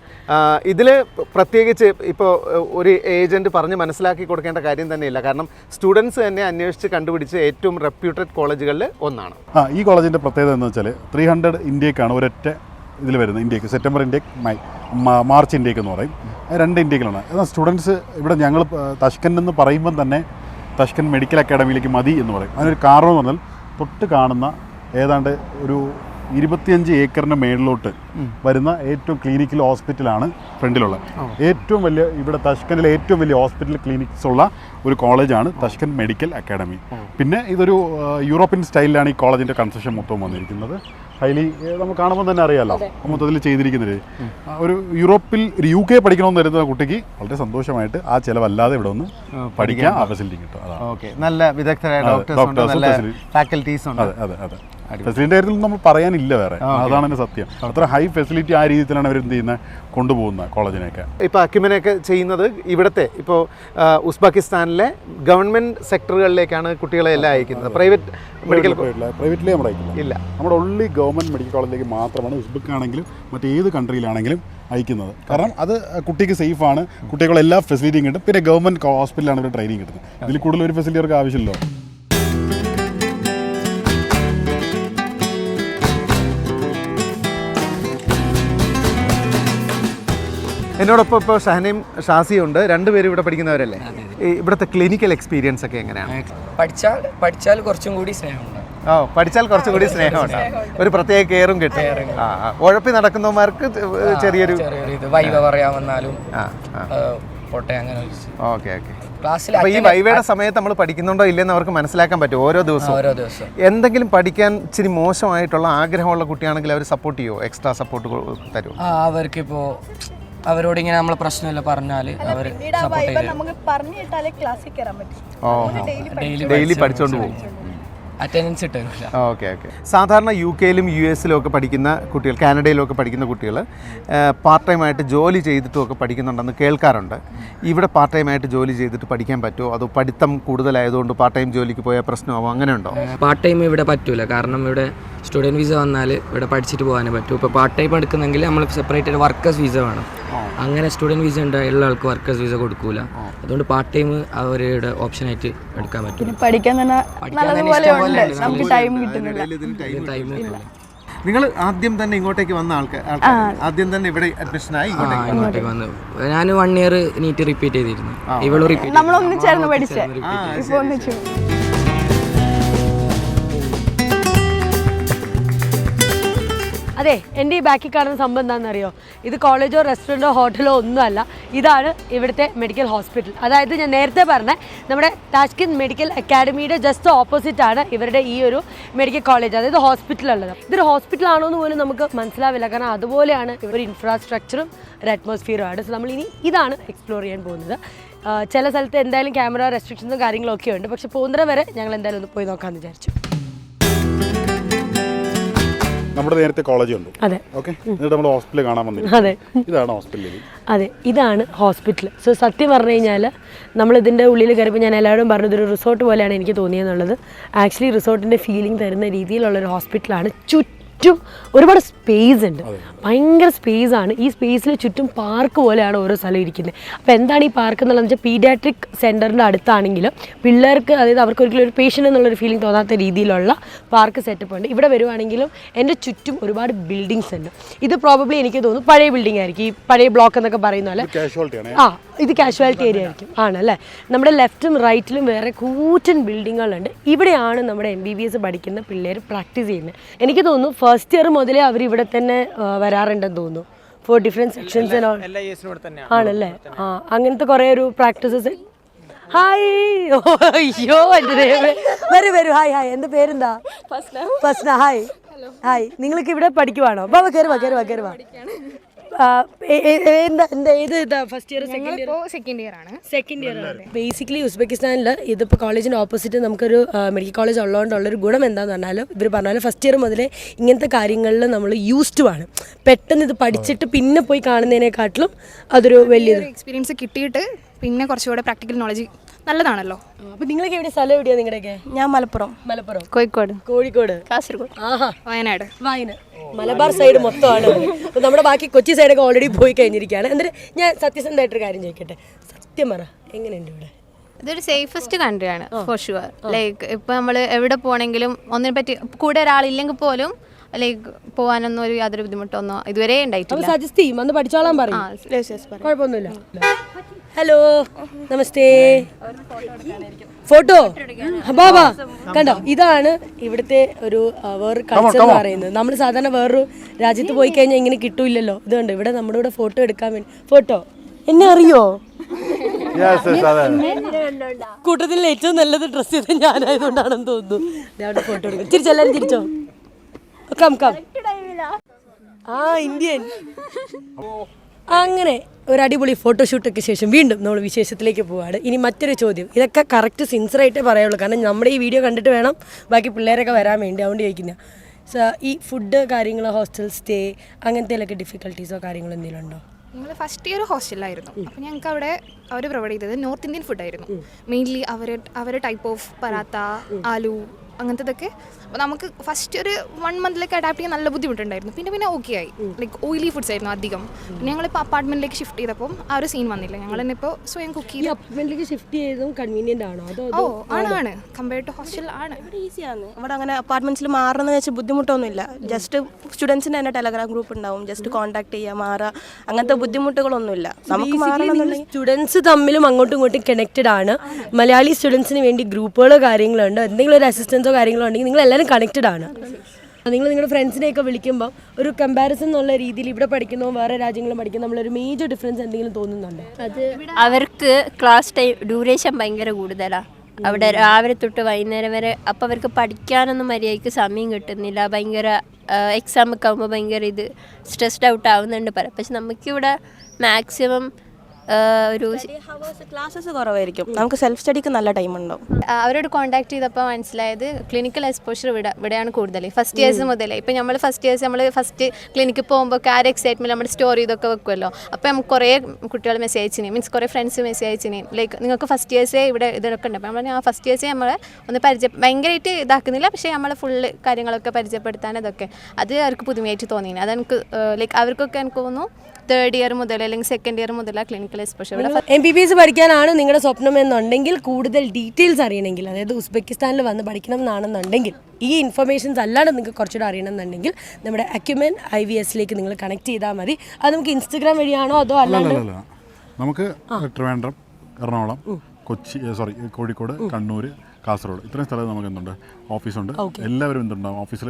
ഇതിൽ പ്രത്യേകിച്ച് ഇപ്പോൾ ഒരു ഏജൻറ്റ് പറഞ്ഞ് മനസ്സിലാക്കി കൊടുക്കേണ്ട കാര്യം തന്നെയില്ല. കാരണം സ്റ്റുഡൻസ് തന്നെ അന്വേഷിച്ച് കണ്ടുപിടിച്ച് ഏറ്റവും റെപ്യൂട്ടഡ് കോളേജുകളിൽ ഒന്നാണ്. ഈ കോളേജിൻ്റെ പ്രത്യേകത എന്ന് വെച്ചാൽ 300 ഇൻടേക്കാണ് ഒരൊറ്റ ഇതിൽ വരുന്നത്. Intake September intake, March intake എന്ന് പറയും. 2 ഇൻടേക്കിലാണ്. എന്നാൽ സ്റ്റുഡൻസ് ഇവിടെ ഞങ്ങൾ തഷ്കൻഡ് എന്ന് പറയുമ്പം തന്നെ തഷ്കൻഡ് മെഡിക്കൽ അക്കാഡമിയിലേക്ക് മതി എന്ന് പറയും. അതിനൊരു കാരണം എന്ന് പറഞ്ഞാൽ തൊട്ട് കാണുന്ന ഏതാണ്ട് ഒരു 25 ഏക്കറിന് മേളിലോട്ട് വരുന്ന ഏറ്റവും ക്ലിനിക്കൽ ഹോസ്പിറ്റലാണ് ഫ്രണ്ടിലുള്ളത്. ഏറ്റവും വലിയ ഇവിടെ തഷ്കൻഡിലെ ഏറ്റവും വലിയ ഹോസ്പിറ്റൽ ക്ലിനിക്സ് ഉള്ള ഒരു കോളേജാണ് തഷ്കൻഡ് മെഡിക്കൽ അക്കാഡമി. പിന്നെ ഇതൊരു യൂറോപ്യൻ സ്റ്റൈലിലാണ് ഈ കോളേജിൻ്റെ കൺസ്ട്രക്ഷൻ മൊത്തം വന്നിരിക്കുന്നത്. ഹൈലി നമുക്ക് കാണുമ്പോൾ തന്നെ അറിയാമല്ലോ മൊത്തത്തിൽ ചെയ്തിരിക്കുന്നത്. ഒരു യൂറോപ്പിൽ ഒരു UK പഠിക്കണമെന്ന് വരുന്ന കുട്ടിക്ക് വളരെ സന്തോഷമായിട്ട് ആ ചിലവല്ലാതെ ഇവിടെ ഒന്ന് പഠിക്കാൻ ആ ഫെസിലിറ്റി കിട്ടും. ഓക്കെ, നല്ല വിദഗ്ധരായ ഡോക്ടേഴ്സ്, ഫാക്കൽറ്റീസ് ഉണ്ട്. അതെ അതെ. ഫെസിലിറ്റി കാര്യത്തിൽ നമ്മൾ പറയാനില്ല വേറെ, അതാണ് എൻ്റെ സത്യം. അത്ര ഹൈ ഫെസിലിറ്റി ആ രീതിയിലാണ് അവർ എന്ത് ചെയ്യുന്നത്, കൊണ്ടുപോകുന്നത് കോളേജിനെയൊക്കെ. ഇപ്പോൾ അക്യുമെനൊക്കെ ചെയ്യുന്നത് ഇവിടുത്തെ ഇപ്പോൾ ഉസ്ബെക്കിസ്ഥാനിലെ ഗവൺമെൻറ് സെക്ടറുകളിലേക്കാണ് കുട്ടികളെ എല്ലാം അയക്കുന്നത്. പ്രൈവറ്റ് മെഡിക്കൽ പ്രൈവറ്റിലേ നമ്മൾ അയക്കില്ല. ഇല്ല, നമ്മുടെ ഓൺലി ഗവൺമെൻറ് മെഡിക്കൽ കോളേജിലേക്ക് മാത്രമാണ് ഉസ്ബെക്കാണെങ്കിലും മറ്റേത് കൺട്രിയിലാണെങ്കിലും അയക്കുന്നത്. കാരണം അത് കുട്ടിക്ക് സേഫാണ്, കുട്ടികളെ എല്ലാ ഫെസിലിറ്റിയും കിട്ടും. പിന്നെ ഗവൺമെൻറ് ഹോസ്പിറ്റലാണ് ഒരു ട്രെയിനിങ് കിട്ടുന്നത്. ഇതിൽ കൂടുതൽ ഒരു ഫെസിലിറ്റി അവർക്ക് ആവശ്യമില്ലല്ലോ. എന്നോടൊപ്പം ഇപ്പോൾ ഷഹനയും ഷാസിയും ഉണ്ട്, രണ്ടുപേരും ഇവിടെ പഠിക്കുന്നവരല്ലേ? ഈ ഇവിടുത്തെ ക്ലിനിക്കൽ എക്സ്പീരിയൻസ് ഒക്കെ എങ്ങനെയാണ്? പഠിച്ചാൽ കുറച്ചും കൂടി സ്നേഹമുണ്ട്. പഠിച്ചാൽ കുറച്ചും കൂടി സ്നേഹമുണ്ട്, ഒരു പ്രത്യേക കെയറും കിട്ടും. ഉഴപ്പി നടക്കുന്നവർക്ക് ചെറിയൊരു വൈവ പറയാൻ വന്നാലും പോട്ടെ അങ്ങനെ. Okay okay. അപ്പോൾ ഈ വൈവയുടെ സമയത്ത് നമ്മൾ പഠിക്കുന്നുണ്ടോ ഇല്ലെന്ന് അവർക്ക് മനസ്സിലാക്കാൻ പറ്റും ഓരോ ദിവസവും. എന്തെങ്കിലും പഠിക്കാൻ ഇച്ചിരി മോശമായിട്ടുള്ള ആഗ്രഹമുള്ള കുട്ടിയാണെങ്കിൽ അവർ സപ്പോർട്ട് ചെയ്യുമോ, എക്സ്ട്രാ സപ്പോർട്ട് തരുമോ? അവർക്കിപ്പോൾ അവരോട് ഇങ്ങനെ നമ്മളെ പ്രശ്നമില്ല പറഞ്ഞാൽ അവർ സപ്പോർട്ട് ചെയ്യും. ഡെയിലി പഠിച്ചുകൊണ്ട് പോകും, അറ്റൻഡൻസ് ഇട്ടില്ല. Okay okay. സാധാരണ UK-ലും US-ലും ഒക്കെ പഠിക്കുന്ന കുട്ടികൾ, കാനഡയിലും ഒക്കെ പഠിക്കുന്ന കുട്ടികൾ പാർട്ട് ടൈമായിട്ട് ജോലി ചെയ്തിട്ടും ഒക്കെ പഠിക്കുന്നുണ്ടെന്ന് കേൾക്കാറുണ്ട്. ഇവിടെ പാർട്ട് ടൈമായിട്ട് ജോലി ചെയ്തിട്ട് പഠിക്കാൻ പറ്റുമോ, അതോ പഠിത്തം കൂടുതലായതുകൊണ്ട് പാർട്ട് ടൈം ജോലിക്ക് പോയാൽ പ്രശ്നമാവും, അങ്ങനെ ഉണ്ടോ? പാർട്ട് ടൈം ഇവിടെ പറ്റൂല, കാരണം ഇവിടെ സ്റ്റുഡൻറ്റ് വിസ വന്നാൽ ഇവിടെ പഠിച്ചിട്ട് പോകാനേ പറ്റൂ. ഇപ്പോൾ പാർട്ട് ടൈം എടുക്കുന്നെങ്കിൽ നമ്മൾ സെപ്പറേറ്റ് ഒരു വർക്കേഴ്സ് വിസ വേണം. അങ്ങനെ സ്റ്റുഡൻറ്റ് വിസ ഉള്ള ആൾക്ക് വർക്കേഴ്സ് വിസ കൊടുക്കൂല. അതുകൊണ്ട് പാർട്ട് ടൈം അവരുടെ ഓപ്ഷനായിട്ട് എടുക്കാൻ പറ്റും. പഠിക്കാൻ തന്നെ നല്ലതുപോലെ ഉണ്ട്, നമുക്ക് ടൈം കിട്ടുന്നില്ല. നിങ്ങൾ ആദ്യം തന്നെ ഇങ്ങോട്ടേക്ക് വന്ന ആൾക്കാർ ആദ്യം തന്നെ ഇവിടെ അഡ്മിഷനായി ഇങ്ങോട്ടേക്ക് വന്നു. ഞാൻ 1 ഇയർ നീറ്റ് റിപ്പീറ്റ് ചെയ്തിരുന്നു, ഇവള് റിപ്പീറ്റ്. നമ്മളൊന്നിച്ചായിരുന്നു പഠിച്ചേ, ഇപ്പോൾ ഒന്നിച്ചു. അതെ, എൻ്റെ ഈ ബാക്കിൽ കാണുന്ന സംഭവം എന്താണെന്നറിയോ? ഇത് കോളേജോ റെസ്റ്റോറൻറ്റോ ഹോട്ടലോ ഒന്നുമല്ല, ഇതാണ് ഇവിടുത്തെ മെഡിക്കൽ ഹോസ്പിറ്റൽ. അതായത് ഞാൻ നേരത്തെ പറഞ്ഞ നമ്മുടെ താഷ്കിന്ദ് മെഡിക്കൽ അക്കാഡമിയുടെ ജസ്റ്റ് ഓപ്പോസിറ്റാണ് ഇവരുടെ ഈ ഒരു മെഡിക്കൽ കോളേജ്, അതായത് ഹോസ്പിറ്റലുള്ളത്. ഇതൊരു ഹോസ്പിറ്റലാണോ എന്ന് പോലും നമുക്ക് മനസ്സിലാവില്ല, കാരണം അതുപോലെയാണ് ഒരു ഇൻഫ്രാസ്ട്രക്ചറും ഒരു അറ്റ്മോസ്ഫിയറും ആണ്. സോ നമ്മളിനി ഇതാണ് എക്സ്പ്ലോർ ചെയ്യാൻ പോകുന്നത്. ചില സ്ഥലത്ത് എന്തായാലും ക്യാമറ റെസ്ട്രിക്ഷൻസും കാര്യങ്ങളൊക്കെ ഉണ്ട്, പക്ഷെ പോകുന്നവരെ വരെ ഞങ്ങൾ എന്തായാലും ഒന്ന് പോയി നോക്കാമെന്ന് വിചാരിച്ചു. നമ്മുടെ നേരത്തെ കോളേജ് ഉണ്ട്. അതെ. ഓക്കെ. എന്നിട്ട് നമ്മൾ ഹോസ്പിറ്റൽ കാണാൻ വന്നില്ല. അതെ, ഇതാണ് ഹോസ്പിറ്റൽ. അതെ, ഇതാണ് ഹോസ്പിറ്റൽ. സോ സത്യം പറഞ്ഞു കഴിഞ്ഞാൽ നമ്മളിതിൻ്റെ ഉള്ളിൽ കയറിയപ്പോൾ ഞാൻ എല്ലാവരും പറഞ്ഞു ഇതൊരു റിസോർട്ട് പോലെയാണ് എനിക്ക് തോന്നിയെന്നുള്ളത്. ആക്ച്വലി റിസോർട്ടിൻ്റെ ഫീലിംഗ് തരുന്ന രീതിയിലുള്ളൊരു ഹോസ്പിറ്റലാണ്. ചുറ്റും ഒരുപാട് സ്പേസ് ഉണ്ട്, ഭയങ്കര സ്പേസാണ്. ഈ സ്പേസിൽ ചുറ്റും പാർക്ക് പോലെയാണ് ഓരോ സ്ഥലം ഇരിക്കുന്നത്. അപ്പോൾ എന്താണ് ഈ പാർക്ക് എന്നുള്ളതെന്ന് വെച്ചാൽ പീഡിയാട്രിക് സെൻറ്ററിൻ്റെ അടുത്താണെങ്കിലും പിള്ളേർക്ക്, അതായത് അവർക്ക് ഒരിക്കലും ഒരു പേഷ്യൻ്റ് എന്നുള്ളൊരു ഫീലിംഗ് തോന്നാത്ത രീതിയിലുള്ള പാർക്ക് സെറ്റപ്പ് ഉണ്ട്. ഇവിടെ വരുവാണെങ്കിലും എൻ്റെ ചുറ്റും ഒരുപാട് ബിൽഡിങ്സ് ഉണ്ട്. ഇത് പ്രോബബ്ലി എനിക്ക് തോന്നുന്നു പഴയ ബിൽഡിംഗ് ആയിരിക്കും, ഈ പഴയ ബ്ലോക്ക് എന്നൊക്കെ പറയുന്ന പോലെ. ഇത് കാഷ്വാലിറ്റി ഏരിയ ആയിരിക്കും, ആണല്ലേ. നമ്മുടെ ലെഫ്റ്റും റൈറ്റിലും വേറെ കൂറ്റൻ ബിൽഡിങ്ങുകളുണ്ട്. ഇവിടെയാണ് നമ്മുടെ MBBS പഠിക്കുന്ന പിള്ളേർ പ്രാക്ടീസ് ചെയ്യുന്നത്. എനിക്ക് തോന്നുന്നു ഫസ്റ്റ് ഇയർ മുതലേ അവർ ഇവിടെ തന്നെ വരാറുണ്ടെന്ന് തോന്നുന്നു. 4 ഡിഫറെൻറ്റ് സെക്ഷൻസ് ആണല്ലേ. അങ്ങനത്തെ കുറേ ഒരു പ്രാക്ടീസസ്. ഹായ്, അയ്യോ എൻ്റെ ദൈവമേ, വരൂ. ഹായ്, എൻ്റെ പേരെന്താ? ഫസ്ന. ഹായ്, നിങ്ങൾക്ക് ഇവിടെ പഠിക്കുവാണോ? കയറുവാ. ഫസ്റ്റ് ഇയർ സെക്കൻഡ് ഇയർ ആണ്. ബേസിക്കലി ഉസ്ബെക്കിസ്ഥാനിൽ ഇതിപ്പോൾ കോളേജിൻ്റെ ഓപ്പോസിറ്റ് നമുക്കൊരു മെഡിക്കൽ കോളേജ് ഉള്ളതുകൊണ്ടുള്ളൊരു ഗുണം എന്താണെന്ന് പറഞ്ഞാൽ ഇവർ പറഞ്ഞാൽ ഫസ്റ്റ് ഇയർ മുതലേ ഇങ്ങനത്തെ കാര്യങ്ങളിൽ നമ്മൾ യൂസ്ഡ് ആണ്. പെട്ടെന്ന് ഇത് പഠിച്ചിട്ട് പിന്നെ പോയി കാണുന്നതിനെക്കാട്ടിലും അതൊരു വലിയൊരു എക്സ്പീരിയൻസ് കിട്ടിയിട്ട് പിന്നെ കുറച്ചുകൂടെ പ്രാക്ടിക്കൽ നോളജ് നല്ലതാണല്ലോ. അപ്പോൾ നിങ്ങളൊക്കെ എവിടെ സ്ഥലം എവിടെയാണ് നിങ്ങളുടെയൊക്കെ? ഞാൻ മലപ്പുറം, കോഴിക്കോട്, കാസർഗോഡ്, വയനാട്. മലബാർ സൈഡ് മൊത്തമാണ്. അപ്പോൾ നമ്മുടെ ബാക്കി കൊച്ചി സൈഡൊക്കെ ഓൾറെഡി പോയി കഴിഞ്ഞിരിക്കുകയാണ്. എന്നിട്ട് ഞാൻ സത്യസന്ധമായിട്ടൊരു കാര്യം ചോദിക്കട്ടെ, സത്യം പറ, എങ്ങനെയുണ്ട് ഇവിടെ? ഇതൊരു സേഫസ്റ്റ് കൺട്രിയാണ് ഫോർ ഷുവർ. ലൈക്ക് ഇപ്പോൾ നമ്മൾ എവിടെ പോകണമെങ്കിലും ഒന്നിനെ പറ്റി കൂടെ ഒരാളില്ലെങ്കിൽ പോലും ലൈക്ക് പോകാനൊന്നും യാതൊരു ബുദ്ധിമുട്ടൊന്നും ഇതുവരെ ഉണ്ടായിട്ടില്ല. സജസ്റ്റ് ചെയ്യും, വന്ന് പഠിച്ചോളാൻ പറയും, കുഴപ്പമൊന്നുമില്ല. ഹലോ, നമസ്തേ. ഫോട്ടോ ബാബാ കണ്ടോ? ഇതാണ് ഇവിടുത്തെ ഒരു വേറൊരു കൾച്ചർ എന്ന് പറയുന്നത്. നമ്മൾ സാധാരണ വേറൊരു രാജ്യത്ത് പോയി കഴിഞ്ഞാൽ ഇങ്ങനെ കിട്ടൂല്ലല്ലോ. ഇതുണ്ട് ഇവിടെ നമ്മുടെ കൂടെ ഫോട്ടോ എടുക്കാൻ വേണ്ടി. ഫോട്ടോ എന്നെ അറിയോ? കൂട്ടത്തിൽ ഏറ്റവും നല്ലത് ഡ്രസ് ചെയ്ത് ഞാനായതുകൊണ്ടാണെന്ന് തോന്നുന്നു. ഫോട്ടോ എടുക്കും. തിരിച്ചെല്ലാരും തിരിച്ചോ? Come Indian. അങ്ങനെ ഒരു അടിപൊളി ഫോട്ടോഷൂട്ടൊക്കെ ശേഷം വീണ്ടും നമ്മൾ വിശേഷത്തിലേക്ക് പോവാണ്. ഇനി മറ്റൊരു ചോദ്യം, ഇതൊക്കെ കറക്റ്റ് സിൻസിയറായിട്ടേ പറയുള്ളൂ, കാരണം നമ്മുടെ ഈ വീഡിയോ കണ്ടിട്ട് വേണം ബാക്കി പിള്ളേരൊക്കെ വരാൻ വേണ്ടി. അതുകൊണ്ട് ചോദിക്കുന്നത്, ഈ ഫുഡ് കാര്യങ്ങൾ, ഹോസ്റ്റൽ സ്റ്റേ അങ്ങനത്തേലൊക്കെ ഡിഫിക്കൽട്ടീസോ കാര്യങ്ങളോ എന്തെങ്കിലും ഉണ്ടോ? ഞങ്ങൾ ഫസ്റ്റ് ഇയർ ഹോസ്റ്റലിലായിരുന്നു. അപ്പോൾ ഞങ്ങൾക്ക് അവിടെ അവർ പ്രൊവൈഡ് ചെയ്തത് നോർത്ത് ഇന്ത്യൻ ഫുഡായിരുന്നു. മെയിൻലി അവരുടെ ടൈപ്പ് ഓഫ് പരാത്ത, ആലു, അങ്ങനത്തതൊക്കെ. അപ്പോൾ നമുക്ക് ഫസ്റ്റ് ഒരു 1 മന്തിലേക്ക് അഡാപ്റ്റ് ചെയ്യാൻ നല്ല ബുദ്ധിമുട്ടുണ്ടായിരുന്നു. പിന്നെ ഓക്കെ ആയി. ലൈക്ക് ഓയിലി ഫുഡ്സ് ആയിരുന്നു അധികം. പിന്നെ ഞങ്ങളിപ്പോൾ അപ്പാർട്ട്മെൻറ്റിലേക്ക് ഷിഫ്റ്റ് ചെയ്തപ്പോൾ ആ ഒരു സീൻ വന്നില്ല. ഞങ്ങൾ തന്നെ ഇപ്പോൾ സ്വയം കുക്ക് ചെയ്ത് അപ്പാർട്ട്മെന്റിലേക്ക് ഷിഫ്റ്റ് ചെയ്തതും കൺവീനിയന്റ് ആണോ അതോ ആണ് കമ്പയർഡ് ടു ഹോസ്റ്റൽ ആണ്. ഈസിയാണ് ഇവിടെ അങ്ങനെ അപ്പാർട്ട്മെന്റ്സിൽ മാറണമെന്ന് വെച്ചാൽ ബുദ്ധിമുട്ടൊന്നുമില്ല. ജസ്റ്റ് സ്റ്റുഡൻസിൻ്റെ തന്നെ ടെലഗ്രാം ഗ്രൂപ്പ് ഉണ്ടാവും, ജസ്റ്റ് കോൺടാക്ട് ചെയ്യുക, മാറുക, അങ്ങനത്തെ ബുദ്ധിമുട്ടുകളൊന്നുമില്ല. നമുക്ക് മാറണമെന്നുണ്ടെങ്കിൽ സ്റ്റുഡൻസ് തമ്മിലും അങ്ങോട്ടും ഇങ്ങോട്ടും കണക്റ്റഡ് ആണ്. മലയാളി സ്റ്റുഡൻസിന് വേണ്ടി ഗ്രൂപ്പുകളോ കാര്യങ്ങളുണ്ട്, എന്തെങ്കിലും ഒരു അസിസ്റ്റൻസോ കാര്യങ്ങളോ ഉണ്ടെങ്കിൽ നിങ്ങൾ എല്ലാവരും കണക്റ്റഡ് ആണ്. നിങ്ങൾ നിങ്ങളുടെ ഫ്രണ്ട്സിനെയൊക്കെ വിളിക്കുമ്പോൾ ഒരു കമ്പാരിസൺ എന്നുള്ള രീതിയിൽ ഇവിടെ പഠിക്കുന്നതും വേറെ രാജ്യങ്ങളും പഠിക്കുന്ന നമ്മളൊരു മേജർ ഡിഫറൻസ് എന്തെങ്കിലും തോന്നുന്നുണ്ടോ? അത് അവർക്ക് ക്ലാസ് ടൈം ഡ്യൂറേഷൻ ഭയങ്കര കൂടുതലാണ്. അവിടെ രാവിലെ തൊട്ട് വൈകുന്നേരം വരെ. അപ്പോൾ അവർക്ക് പഠിക്കാനൊന്നും മര്യാദയ്ക്ക് സമയം കിട്ടുന്നില്ല. ഭയങ്കര എക്സാം ഒക്കെ ആകുമ്പോൾ ഭയങ്കര സ്ട്രെസ്ഡ് ഔട്ട് ആവുന്നുണ്ട് പല. പക്ഷെ നമുക്കിവിടെ മാക്സിമം ഒരു ക്ലാസ്സസ് കുറവായിരിക്കും, നമുക്ക് സെൽഫ് സ്റ്റഡിക്ക് നല്ല ടൈം ഉണ്ടാവും. അവരോട് കോൺടാക്ട് ചെയ്തപ്പോൾ മനസ്സിലായത് ക്ലിനിക്കൽ എക്സ്പോഷർ ഇവിടെയാണ് കൂടുതൽ. ഫസ്റ്റ് ഇയേഴ്സ് മുതലേ ഇപ്പോൾ നമ്മൾ ഫസ്റ്റ് ക്ലിനിക്കിൽ പോകുമ്പോൾ ആ ഒരു എക്സൈറ്റ്മെൻറ്റ് നമ്മുടെ സ്റ്റോറി ഇതൊക്കെ വെക്കുമല്ലോ. അപ്പോൾ നമുക്ക് കുറേ കുട്ടികൾ മെസ്സേജ് അയച്ചിന്, മീൻസ് കുറേ ഫ്രണ്ട്സ് മെസ്സേജ് അയച്ചിന്, ലൈക്ക് നിങ്ങൾക്ക് ഫസ്റ്റ് ഇയേഴ്സേ ഇവിടെ ഇതൊക്കെ ഉണ്ട്. അപ്പോൾ നമ്മൾ ആ ഫസ്റ്റ് ഇയേഴ്സേ നമ്മളെ ഒന്ന് ഭയങ്കരമായിട്ട് ഇതാക്കുന്നില്ല, പക്ഷേ നമ്മൾ ഫുള്ള് കാര്യങ്ങളൊക്കെ പരിചയപ്പെടുത്താൻ ഇതൊക്കെ അത് അവർക്ക് പുതുമയായിട്ട് തോന്നിന്. അതെനിക്ക് ലൈക്ക് അവർക്കൊക്കെ എനിക്ക് തോന്നുന്നു 3rd ഇയർ മുതൽ അല്ലെങ്കിൽ 2nd ഇയർ മുതൽ ക്ലിനിക്കൽ എക്സ്പോഷർ. MBBS പഠിക്കാനാണ് നിങ്ങളുടെ സ്വപ്നം എന്നുണ്ടെങ്കിൽ, കൂടുതൽ ഡീറ്റെയിൽസ് അറിയണമെങ്കിൽ, അതായത് ഉസ്ബെക്കിസ്ഥാനിൽ വന്ന് പഠിക്കണം എന്നാണെന്നുണ്ടെങ്കിൽ, ഈ ഇൻഫർമേഷൻസ് അല്ലാതെ നിങ്ങൾക്ക് കുറച്ചുകൂടെ അറിയണം എന്നുണ്ടെങ്കിൽ നമ്മുടെ അക്യുമെൻ IVSലേക്ക് നിങ്ങൾ കണക്ട് ചെയ്താൽ മതി. അത് നമുക്ക് ഇൻസ്റ്റഗ്രാം വഴിയാണോ അതോ അല്ലാണ്ട്? നമുക്ക് ട്രിവാൻഡ്രം, എറണാകുളം, കോഴിക്കോട്, കണ്ണൂർ, കാസർഗോഡ് ഇത്രയും സ്ഥലത്ത് നമുക്ക് എന്തുണ്ട്, ഓഫീസുണ്ട്. എല്ലാവരും എന്തുണ്ടാവും ഓഫീസിൽ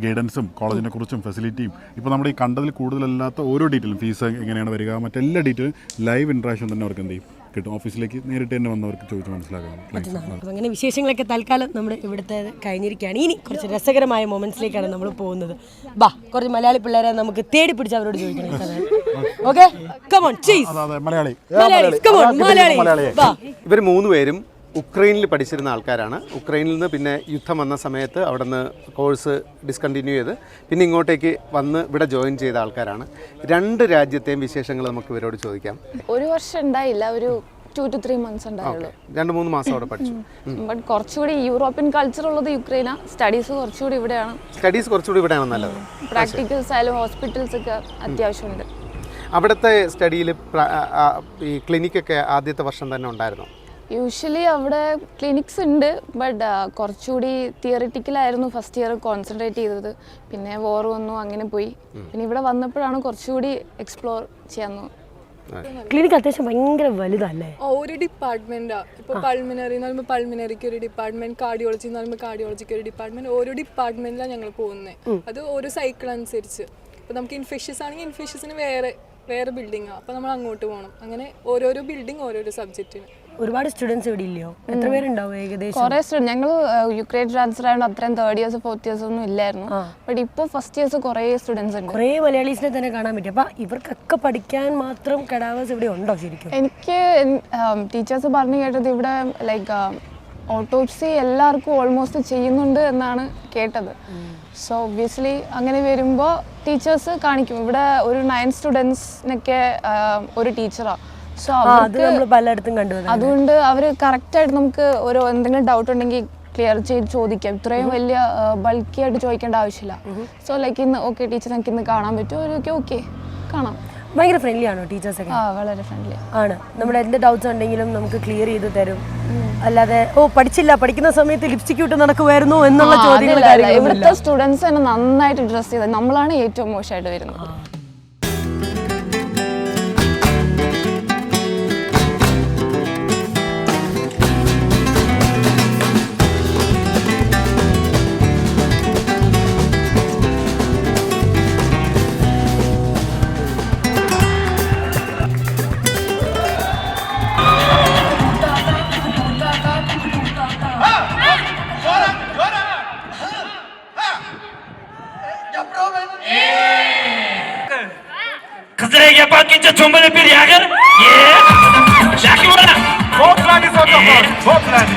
ഗൈഡൻസും കോളേജിനെ കുറിച്ചും ഫെസിലിറ്റിയും ഇപ്പോൾ നമ്മുടെ ഈ കണ്ടതിൽ കൂടുതലല്ലാത്ത ഓരോ ഡീറ്റെയിലും, ഫീസ് എങ്ങനെയാണ് വരിക, മറ്റെല്ലാ ഡീറ്റെയിലും ലൈവ് ഇൻട്രാക്ഷൻ തന്നെ അവർക്ക് എന്ത് ചെയ്യും കിട്ടും. ഓഫീസിലേക്ക് നേരിട്ട് തന്നെ വന്നവർക്ക് ചോദിച്ച് മനസ്സിലാക്കാം. അങ്ങനെ വിശേഷങ്ങളൊക്കെ തൽക്കാലം നമ്മൾ ഇവിടുത്തെ കഴിഞ്ഞിരിക്കുകയാണ്. ഇനി കുറച്ച് രസകരമായ മൊമെന്റ്സിലേക്കാണ് നമ്മൾ പോകുന്നത്. ബാ, കുറച്ച് മലയാളി പിള്ളേരെ നമുക്ക് തേടി പിടിച്ച് അവരോട് ചോദിക്കണം. ഓക്കെ, കം ഓൺ ചീസ് മലയാളി. Come on Malayali. ഇവർ 3 പേരും ഉക്രൈനിൽ പഠിച്ചിരുന്ന ആൾക്കാരാണ്. ഉക്രൈനിൽ നിന്ന് പിന്നെ യുദ്ധം വന്ന സമയത്ത് അവിടെ നിന്ന് കോഴ്സ് ഡിസ്കണ്ടിന്യൂ ചെയ്ത് പിന്നെ ഇങ്ങോട്ടേക്ക് വന്ന് ഇവിടെ ജോയിൻ ചെയ്ത ആൾക്കാരാണ്. 2 രാജ്യത്തെയും വിശേഷങ്ങൾ നമുക്ക് ഇവരോട് ചോദിക്കാം. 1 വർഷം ഉണ്ടായില്ല, ഒരു 2 to 3 months ഉണ്ടായുള്ളൂ. 2-3 മാസം അവിടെ പഠിച്ചു. ബട്ട് കുറച്ചുകൂടി യൂറോപ്യൻ കൾച്ചർ ഉള്ളത് യുക്രൈനാണ്. സ്റ്റഡീസ് കുറച്ചുകൂടി ഇവിടെയാണ് നല്ലത്. പ്രാക്ടിക്കൽസ് ആയാലും ഹോസ്പിറ്റൽസ് ഒക്കെ അത്യാവശ്യമുണ്ട്. അവിടുത്തെ സ്റ്റഡിയിൽ ഈ ക്ലിനിക്കൊക്കെ ആദ്യത്തെ വർഷം തന്നെ ഉണ്ടായിരുന്നു. യൂഷ്വലി അവിടെ ക്ലിനിക്സ് ഉണ്ട്, ബട്ട് കുറച്ചുകൂടി തിയറിറ്റിക്കലായിരുന്നു ഫസ്റ്റ് ഇയർ കോൺസെൻട്രേറ്റ് ചെയ്തത്. പിന്നെ വോർ വന്നു, അങ്ങനെ പോയി. പിന്നെ ഇവിടെ വന്നപ്പോഴാണ് കുറച്ചുകൂടി എക്സ്പ്ലോർ ചെയ്യാൻ. ക്ലിനിക് അത്യാവശ്യം ഭയങ്കര വലുതല്ലേ? ഒരു ഡിപ്പാർട്ട്മെന്റാ. ഇപ്പോൾ പൾമിനറി എന്ന് പറയുമ്പോൾ പൾമിനറിക്ക് ഒരു ഡിപ്പാർട്ട്മെന്റ്, കാർഡിയോളജി എന്ന് പറയുമ്പോൾ കാർഡിയോളജിക്ക് ഒരു ഡിപ്പാർട്ട്മെന്റ്. ഓരോ ഡിപ്പാർട്ട്മെന്റിലാണ് ഞങ്ങൾ പോകുന്നത്. അത് ഓരോ സൈക്കിൾ അനുസരിച്ച്. ഇപ്പോൾ നമുക്ക് ഇൻഫെഷ്യസ് ആണെങ്കിൽ ഇൻഫെഷ്യസിന് വേറെ ബിൽഡിങ്ങാണ്, അപ്പോൾ നമ്മൾ അങ്ങോട്ട് പോകണം. അങ്ങനെ ഓരോരോ ബിൽഡിംഗ് ഓരോരോ സബ്ജക്റ്റിന്. ഒരുപാട് സ്റ്റുഡൻസ് ഇവിടെ ഇല്ലയോ? എത്ര പേരുണ്ടാവും ഏകദേശം? കുറേ സ്റ്റുഡൻറ്റ്. ഞങ്ങൾ യുക്രൈൻ ട്രാൻസ്ഫർ ആയതുകൊണ്ട് അത്രയും 3rd years 4th years ഒന്നും ഇല്ലായിരുന്നു. ബട്ട് ഇപ്പോൾ ഫസ്റ്റ് ഇയേഴ്സ് കുറേ സ്റ്റുഡൻസ് ഉണ്ട്. കുറേ മലയാളീസിനെ തന്നെ കാണാൻ പറ്റും. അപ്പോൾ ഇവർക്കൊക്കെ പഠിക്കാൻ മാത്രം കടാവേഴ്സ് ഇവിടെ ഉണ്ടോ ശരിക്കും? എനിക്ക് ടീച്ചേഴ്സ് പറഞ്ഞു കേട്ടത് ഇവിടെ ലൈക്ക് ഓട്ടോപ്സി എല്ലാവർക്കും ഓൾമോസ്റ്റ് ചെയ്യുന്നുണ്ട് എന്നാണ് കേട്ടത്. സോ ഒബ്വിയസ്ലി അങ്ങനെ വരുമ്പോൾ ടീച്ചേഴ്സ് കാണിക്കും. ഇവിടെ ഒരു 9 സ്റ്റുഡൻസിനൊക്കെ ഒരു ടീച്ചറാണ്. സോ അത് നമ്മൾ പലയിടത്തും കണ്ടു. അതുകൊണ്ട് അവർ കറക്റ്റായിട്ട് നമുക്ക് ഒരു എന്തെങ്കിലും ഡൗട്ട് ഉണ്ടെങ്കിൽ ക്ലിയർ ചെയ്ത് ചോദിക്കാം. ഇത്രയും വലിയ ബൾക്കി ആയിട്ട് ചോദിക്കേണ്ട ആവശ്യമില്ല. സോ ലൈക്ക് ഇന്ന് ഓക്കെ ടീച്ചർ എനിക്ക് ഇന്ന് കാണാൻ പറ്റുമോ? അവരൊക്കെ ഓക്കെ കാണാം. ഭയങ്കര ഫ്രണ്ട്ലി ആണോ ടീച്ചേഴ്സൊക്കെ? വളരെ ഫ്രണ്ട്ലി ആണ്. നമ്മുടെ എന്ത് ഡൗട്ട്സ് ഉണ്ടെങ്കിലും നമുക്ക് ക്ലിയർ ചെയ്ത് തരും. അല്ലാതെ പഠിക്കുന്ന സമയത്ത് ലിപ്സ്റ്റിക് ഇട്ട് നടക്കുമായിരുന്നു എന്നുള്ള ചോദ്യങ്ങൾ. ഇവിടുത്തെ സ്റ്റുഡൻസ് തന്നെ നന്നായിട്ട് ഡ്രസ് ചെയ്ത്, നമ്മളാണ് ഏറ്റവും മോശമായിട്ട് വരുന്നത്. Kızılay'a bakınca çombanı bir yakın. Şakir bana. Hoplan is on the horn. Hoplan.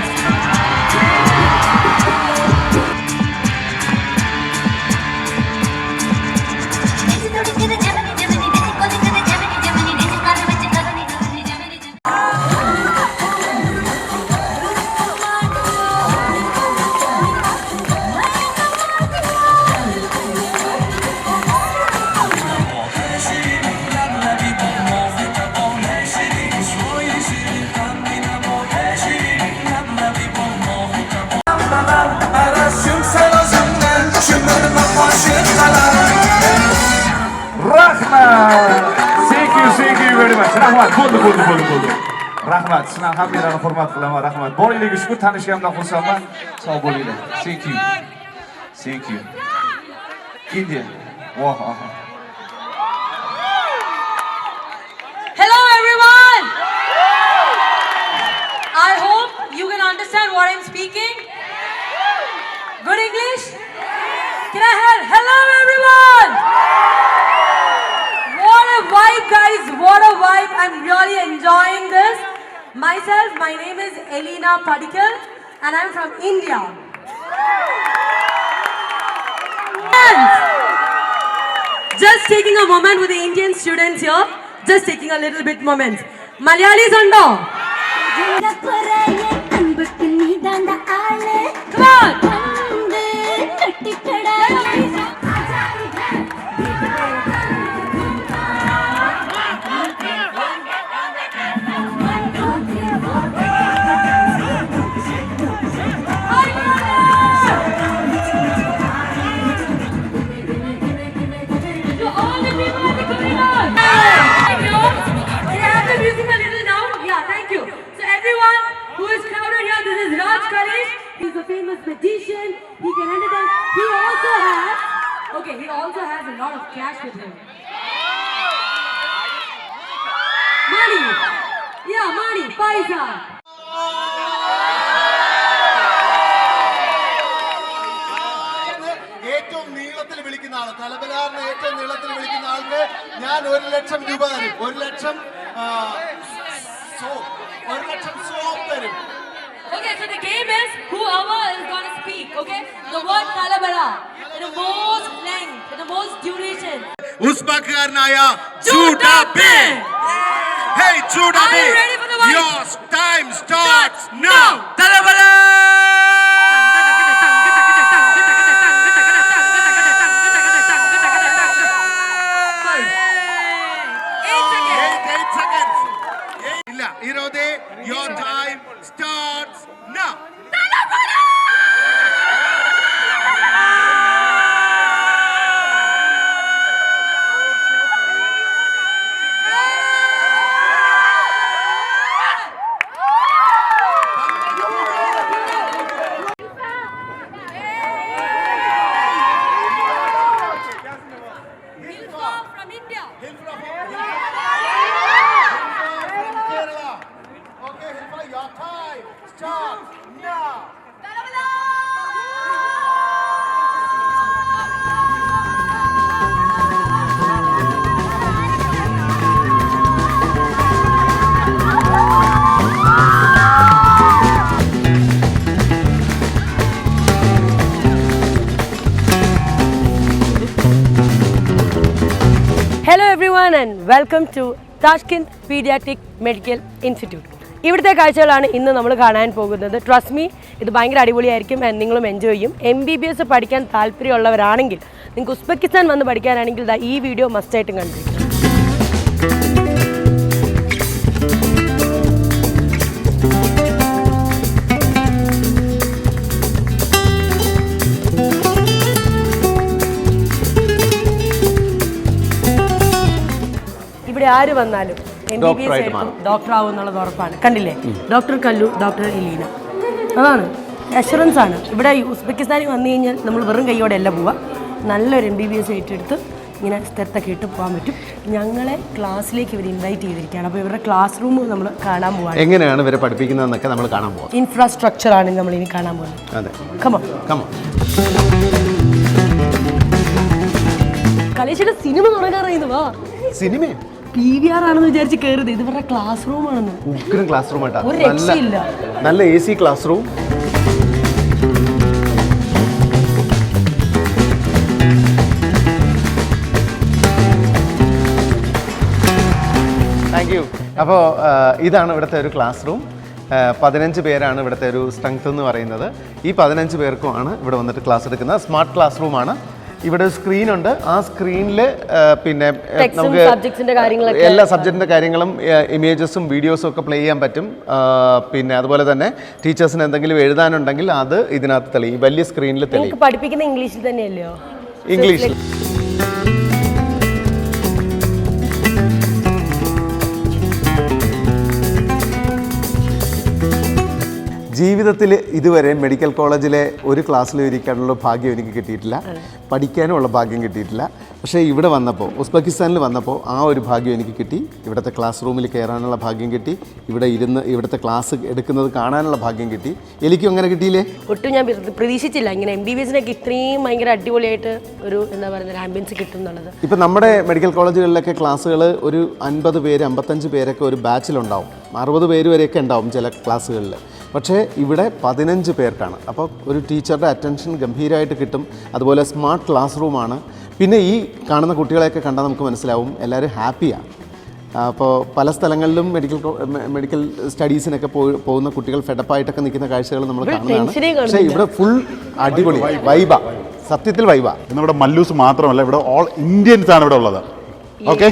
Rahmat, bo'ldi. Rahmat, sizlar hammalarni hurmat qilaman, rahmat. Boringlar, shu tanishganimdan xursandman. Sog' bo'linglar. Thank you. India. Wow. Hello everyone! I hope you can understand what I'm speaking. Good English? Can I have hello everyone? What a vibe guys, what a vibe. I'm really enjoying this. Myself, my name is Elena Padikal and I'm from India. And just taking a moment with the Indian students here. Just taking a little bit moment. Malayalis undo? Come on! He's a famous magician. He can entertain. He also has a lot of cash with him. Money. Yeah, money. Paisa. ഏറ്റവും നീളത്തിൽ വിളിക്കുന്ന ആള് തലബലാറിന് ഏറ്റവും നീളത്തിൽ വിളിക്കുന്ന ആൾക്ക് ഞാൻ 1 ലക്ഷം രൂപ തരും. 1 ലക്ഷം സോപ്പ് തരും. Okay, so the game is whoever is going to speak, okay? The word Talabala in the most length, in the most duration. ഉസ്ബെക്കാരനായ ചൂഡാബേ. Hey Chudabé. Are you ready for the one? Your time starts now. Talabala! Your time starts now. Hello everyone and welcome to Tashkent Pediatric Medical Institute. ഇവിടുത്തെ കാഴ്ചകളാണ് ഇന്ന് നമ്മൾ കാണാൻ പോകുന്നത്. Trust me, ഇത് ഭയങ്കര അടിപൊളിയായിരിക്കും and നിങ്ങളും എൻജോയ് ചെയ്യും. MBBS പഠിക്കാൻ താല്പര്യമുള്ളവരാണെങ്കിൽ, നിങ്ങൾക്ക് ഉസ്ബെക്കിസ്ഥാൻ വന്ന് പഠിക്കാനാണെങ്കിൽ ഈ വീഡിയോ മസ്റ്റായിട്ടും കണ്ടിരിക്കും. ഇവിടെ ആര് വന്നാലും MBBS ഡോക്ടർ ആവും എന്നുള്ളത് ഉറപ്പാണ്. കണ്ടില്ലേ, ഡോക്ടർ കല്ലു, ഡോക്ടർ എലീന, അതാണ് അഷുറൻസ് ആണ്. ഇവിടെ ഉസ്ബെക്കിസ്ഥാനിൽ വന്നു കഴിഞ്ഞാൽ നമ്മൾ വെറും കൈയോടെ അല്ല പോവുക, നല്ലൊരു MBBS ഏറ്റെടുത്ത് ഇങ്ങനെ സ്ഥലത്തൊക്കെ ഇട്ട് പോകാൻ പറ്റും. ഞങ്ങളെ ക്ലാസ്സിലേക്ക് ഇവർ ഇൻവൈറ്റ് ചെയ്തിരിക്കുകയാണ്. അപ്പോൾ ഇവരുടെ ക്ലാസ് റൂം നമ്മൾ കാണാൻ പോവാണ്. എങ്ങനെയാണ് ഇവരെ പഠിപ്പിക്കുന്നതെന്നൊക്കെ നമ്മൾ കാണാൻ പോകും. ഇൻഫ്രാസ്ട്രക്ചർ ആണ് നമ്മൾ ഇനി കാണാൻ പോകുന്നത്. അതെ, കമോൺ. കലേശിയുടെ സിനിമ തുടങ്ങാറിയുന്നു. സിനിമ PVR ആണെന്ന് വിചാരിച്ച് കയറുന്നത്, ഇത് ഇവരുടെ ക്ലാസ് റൂം ആണെന്ന്. ഉഗ്രൻ ക്ലാസ് റൂം ആയിട്ടാ, ഒരു രക്ഷയില്ല. നല്ല AC class room. Thank you. അപ്പോൾ ഇതാണ് ഇവിടുത്തെ ഒരു ക്ലാസ് റൂം. 15 പേരാണ് ഇവിടുത്തെ ഒരു സ്ട്രെങ്ത് എന്ന് പറയുന്നത്. ഈ 15 പേർക്കുമാണ് ഇവിടെ വന്നിട്ട് ക്ലാസ് എടുക്കുന്നത്. സ്മാർട്ട് ക്ലാസ് റൂമാണ്. ഇവിടെ ഒരു സ്ക്രീനുണ്ട്. ആ സ്ക്രീനിൽ പിന്നെ നമുക്ക് എല്ലാ സബ്ജക്റ്റിൻ്റെ കാര്യങ്ങളും ഇമേജസും വീഡിയോസും ഒക്കെ പ്ലേ ചെയ്യാൻ പറ്റും. പിന്നെ അതുപോലെ തന്നെ ടീച്ചേഴ്സിന് എന്തെങ്കിലും എഴുതാനുണ്ടെങ്കിൽ അത് ഇതിനകത്ത് തെളിയും. വലിയ സ്ക്രീനിൽ തെളിയും. പഠിപ്പിക്കുന്ന ഇംഗ്ലീഷിൽ തന്നെയല്ലോ? ഇംഗ്ലീഷിൽ. ജീവിതത്തിൽ ഇതുവരെ മെഡിക്കൽ കോളേജിലെ ഒരു ക്ലാസ്സിൽ ഇരിക്കാനുള്ള ഭാഗ്യം എനിക്ക് കിട്ടിയിട്ടില്ല, പഠിക്കാനുമുള്ള ഭാഗ്യം കിട്ടിയിട്ടില്ല. പക്ഷേ ഇവിടെ വന്നപ്പോൾ, ഉസ്ബെക്കിസ്ഥാനിൽ വന്നപ്പോൾ ആ ഒരു ഭാഗ്യം എനിക്ക് കിട്ടി. ഇവിടുത്തെ ക്ലാസ് റൂമിൽ കയറാനുള്ള ഭാഗ്യം കിട്ടി, ഇവിടെ ഇരുന്ന് ഇവിടുത്തെ ക്ലാസ് എടുക്കുന്നത് കാണാനുള്ള ഭാഗ്യം കിട്ടി. എനിക്കും അങ്ങനെ കിട്ടിയില്ലേ? ഒട്ടും ഞാൻ പ്രതീക്ഷിച്ചില്ല ഇങ്ങനെ MBBSനൊക്കെ ഇത്രയും ഭയങ്കര അടിപൊളിയായിട്ട് ഒരു എന്താ പറയുക ആംബിയൻസ് കിട്ടും എന്നുള്ളത്. ഇപ്പം നമ്മുടെ മെഡിക്കൽ കോളേജുകളിലൊക്കെ ക്ലാസ്സുകൾ ഒരു 50 പേര് 55 പേരൊക്കെ ഒരു ബാച്ചിലുണ്ടാവും, 60 പേര് വരെയൊക്കെ ഉണ്ടാവും ചില ക്ലാസ്സുകളിൽ. പക്ഷേ ഇവിടെ 15 പേർക്കാണ്. അപ്പോൾ ഒരു ടീച്ചറുടെ അറ്റൻഷൻ ഗംഭീരമായിട്ട് കിട്ടും. അതുപോലെ സ്മാർട്ട് ക്ലാസ് റൂമാണ്. പിന്നെ ഈ കാണുന്ന കുട്ടികളെയൊക്കെ കണ്ടാൽ നമുക്ക് മനസ്സിലാവും എല്ലാവരും ഹാപ്പിയാണ്. അപ്പോൾ പല സ്ഥലങ്ങളിലും മെഡിക്കൽ സ്റ്റഡീസിനൊക്കെ പോകുന്ന കുട്ടികൾ ഫെഡപ്പായിട്ടൊക്കെ നിൽക്കുന്ന കാഴ്ചകൾ നമ്മൾ കാണുന്നതാണ്. പക്ഷേ ഇവിടെ ഫുൾ അടിപൊളി വൈബ, സത്യത്തിൽ വൈബ. ഇന്നിവിടെ മല്ലൂസ് മാത്രമല്ല, ഇവിടെ ഓൾ ഇന്ത്യൻസ് ആണ് ഇവിടെ ഉള്ളത്. ഓക്കെ,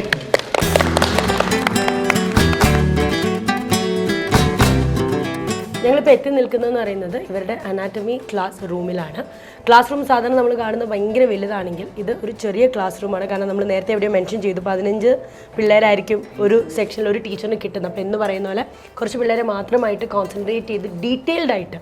ഞങ്ങളിപ്പോൾ എത്തി നിൽക്കുന്നതെന്ന് പറയുന്നത് ഇവരുടെ അനാറ്റമി ക്ലാസ് റൂമിലാണ്. ക്ലാസ് റൂം സാധാരണ നമ്മൾ കാണുന്നത് ഭയങ്കര വലുതാണെങ്കിൽ ഇത് ഒരു ചെറിയ ക്ലാസ് റൂമാണ്. കാരണം നമ്മൾ നേരത്തെ എവിടെയോ മെൻഷൻ ചെയ്തു 15 പിള്ളേരായിരിക്കും ഒരു സെക്ഷനിൽ ഒരു ടീച്ചറിന് കിട്ടുന്നത്. അപ്പോൾ എന്ന് പറയുന്ന പോലെ കുറച്ച് പിള്ളേരെ മാത്രമായിട്ട് കോൺസെൻട്രേറ്റ് ചെയ്ത് ഡീറ്റെയിൽഡ് ആയിട്ട്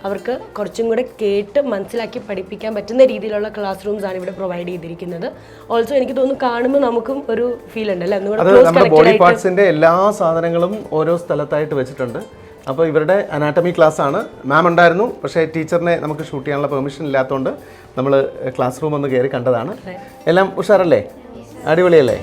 അവർക്ക് കുറച്ചും കൂടെ കേട്ട് മനസ്സിലാക്കി പഠിപ്പിക്കാൻ പറ്റുന്ന രീതിയിലുള്ള ക്ലാസ് റൂംസ് ആണ് ഇവിടെ പ്രൊവൈഡ് ചെയ്തിരിക്കുന്നത്. ഓൾസോ എനിക്ക് തോന്നുന്നു കാണുമ്പോൾ നമുക്കും ഒരു ഫീൽ ഉണ്ട് അല്ലേ, നമ്മുടെ ബോഡി പാർട്സിന്റെ എല്ലാ സാധനങ്ങളും ഓരോ സ്ഥലത്തായിട്ട് വെച്ചിട്ടുണ്ട്. അപ്പോൾ ഇവരുടെ അനാറ്റമി ക്ലാസ് ആണ്. മാം ഉണ്ടായിരുന്നു, പക്ഷേ ടീച്ചറിനെ നമുക്ക് ഷൂട്ട് ചെയ്യാനുള്ള പെർമിഷൻ ഇല്ലാത്തതുകൊണ്ട് നമ്മൾ ക്ലാസ് റൂം ഒന്ന് കയറി കണ്ടതാണ്. എല്ലാം ഉഷാറല്ലേ? അടിപൊളിയല്ലേ?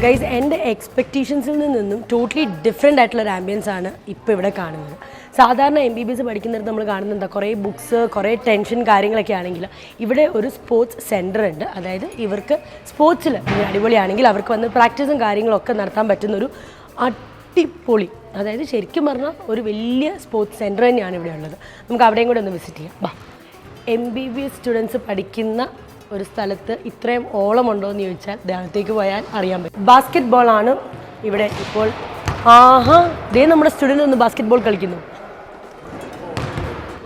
ഗൈസ്, എൻ്റെ എക്സ്പെക്റ്റേഷൻസിൽ നിന്നും ടോട്ടലി ഡിഫറെൻ്റ് ആയിട്ടുള്ളൊരു ആംബിയൻസ് ആണ് ഇപ്പോൾ ഇവിടെ കാണുന്നത്. സാധാരണ MBBS പഠിക്കുന്നിടത്ത് നമ്മൾ കാണുന്നത് എന്താ, കുറേ ബുക്സ്, കുറേ ടെൻഷൻ കാര്യങ്ങളൊക്കെ ആണെങ്കിൽ ഇവിടെ ഒരു സ്പോർട്സ് സെൻറ്റർ ഉണ്ട്. അതായത് ഇവർക്ക് സ്പോർട്സിൽ അടിപൊളിയാണെങ്കിൽ അവർക്ക് വന്ന് പ്രാക്ടീസും കാര്യങ്ങളൊക്കെ നടത്താൻ പറ്റുന്നൊരു അടിപൊളി, അതായത് ശരിക്കും പറഞ്ഞാൽ ഒരു വലിയ സ്പോർട്സ് സെൻറ്റർ തന്നെയാണ് ഇവിടെ ഉള്ളത്. നമുക്ക് അവിടെയും കൂടെ ഒന്ന് വിസിറ്റ് ചെയ്യാം. MBBS സ്റ്റുഡൻസ് പഠിക്കുന്ന ഒരു സ്ഥലത്ത് ഇത്രയും ഓളമുണ്ടോ എന്ന് ചോദിച്ചാൽ ധ്യാനത്തേക്ക് പോയാൽ അറിയാൻ പറ്റും. ബാസ്കറ്റ് ബോൾ ആണ് ഇവിടെ ഇപ്പോൾ. ആഹാ, ദേ നമ്മുടെ സ്റ്റുഡൻറ്റ് ഒന്ന് ബാസ്കറ്റ് ബോൾ കളിക്കുന്നു.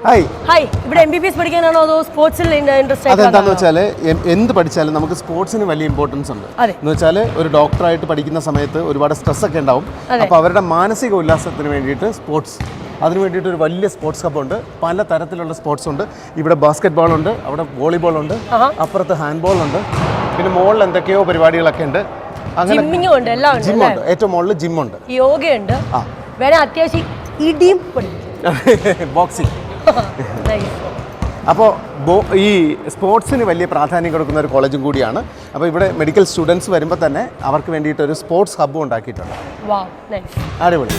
ഹായ്, ഇവിടെ MBBS പഠിക്കാനാണോ അതോ സ്പോർട്സിൽ ഇൻട്രസ്റ്റ്? അതെന്താണെന്ന് വെച്ചാൽ എന്ത് പഠിച്ചാലും നമുക്ക് സ്പോർട്സിന് വലിയ ഇമ്പോർട്ടൻസ് ഉണ്ട്. എന്ന് വെച്ചാൽ ഒരു ഡോക്ടറായിട്ട് പഠിക്കുന്ന സമയത്ത് ഒരുപാട് സ്ട്രെസ് ഒക്കെ ഉണ്ടാവും. അപ്പോൾ അവരുടെ മാനസിക ഉല്ലാസത്തിന് വേണ്ടിയിട്ട് സ്പോർട്സ്, അതിന് വേണ്ടിയിട്ട് ഒരു വലിയ സ്പോർട്സ് ഹബ് ഉണ്ട്. പല തരത്തിലുള്ള സ്പോർട്സ് ഉണ്ട്. ഇവിടെ ബാസ്കറ്റ് ബോൾ ഉണ്ട്, അവിടെ വോളിബോൾ ഉണ്ട്, അപ്പുറത്ത് ഹാൻഡ് ബോൾ ഉണ്ട്, പിന്നെ മുകളിൽ എന്തൊക്കെയോ പരിപാടികളൊക്കെ ഉണ്ട്. അങ്ങനെ ജിമ്മുണ്ട്, ഏറ്റവും മുകളിൽ ജിമ്മുണ്ട്, യോഗയുണ്ട്, വേണേ അത്യാവശ്യം ഇടിയും ബോക്സിംഗ്. അപ്പോൾ ഈ സ്പോർട്സിന് വലിയ പ്രാധാന്യം കൊടുക്കുന്ന ഒരു കോളേജും കൂടിയാണ്. അപ്പോൾ ഇവിടെ മെഡിക്കൽ സ്റ്റുഡൻസ് വരുമ്പോൾ തന്നെ അവർക്ക് വേണ്ടിയിട്ട് ഒരു സ്പോർട്സ് ഹബ്ബും ഉണ്ടാക്കിയിട്ടുണ്ട്. അടിപൊളി.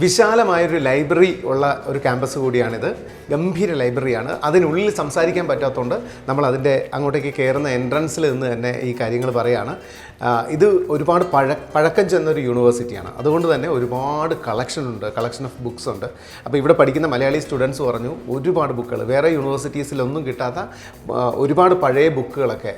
വിശാലമായൊരു ലൈബ്രറി ഉള്ള ഒരു ക്യാമ്പസ് കൂടിയാണിത്. ഗംഭീര ലൈബ്രറിയാണ്. അതിനുള്ളിൽ സംസാരിക്കാൻ പറ്റാത്തതുകൊണ്ട് നമ്മൾ അതിൻ്റെ അങ്ങോട്ടേക്ക് കയറുന്ന എൻട്രൻസിൽ നിന്ന് തന്നെ ഈ കാര്യങ്ങൾ പറയുകയാണ്. ഇത് ഒരുപാട് പഴക്കം ചെന്നൊരു യൂണിവേഴ്സിറ്റിയാണ്. അതുകൊണ്ട് തന്നെ ഒരുപാട് കളക്ഷൻ ഓഫ് ബുക്സ് ഉണ്ട്. അപ്പോൾ ഇവിടെ പഠിക്കുന്ന മലയാളി സ്റ്റുഡൻസ് പറഞ്ഞു ഒരുപാട് ബുക്കുകൾ, വേറെ യൂണിവേഴ്സിറ്റീസിലൊന്നും കിട്ടാത്ത ഒരുപാട് പഴയ ബുക്കുകളൊക്കെ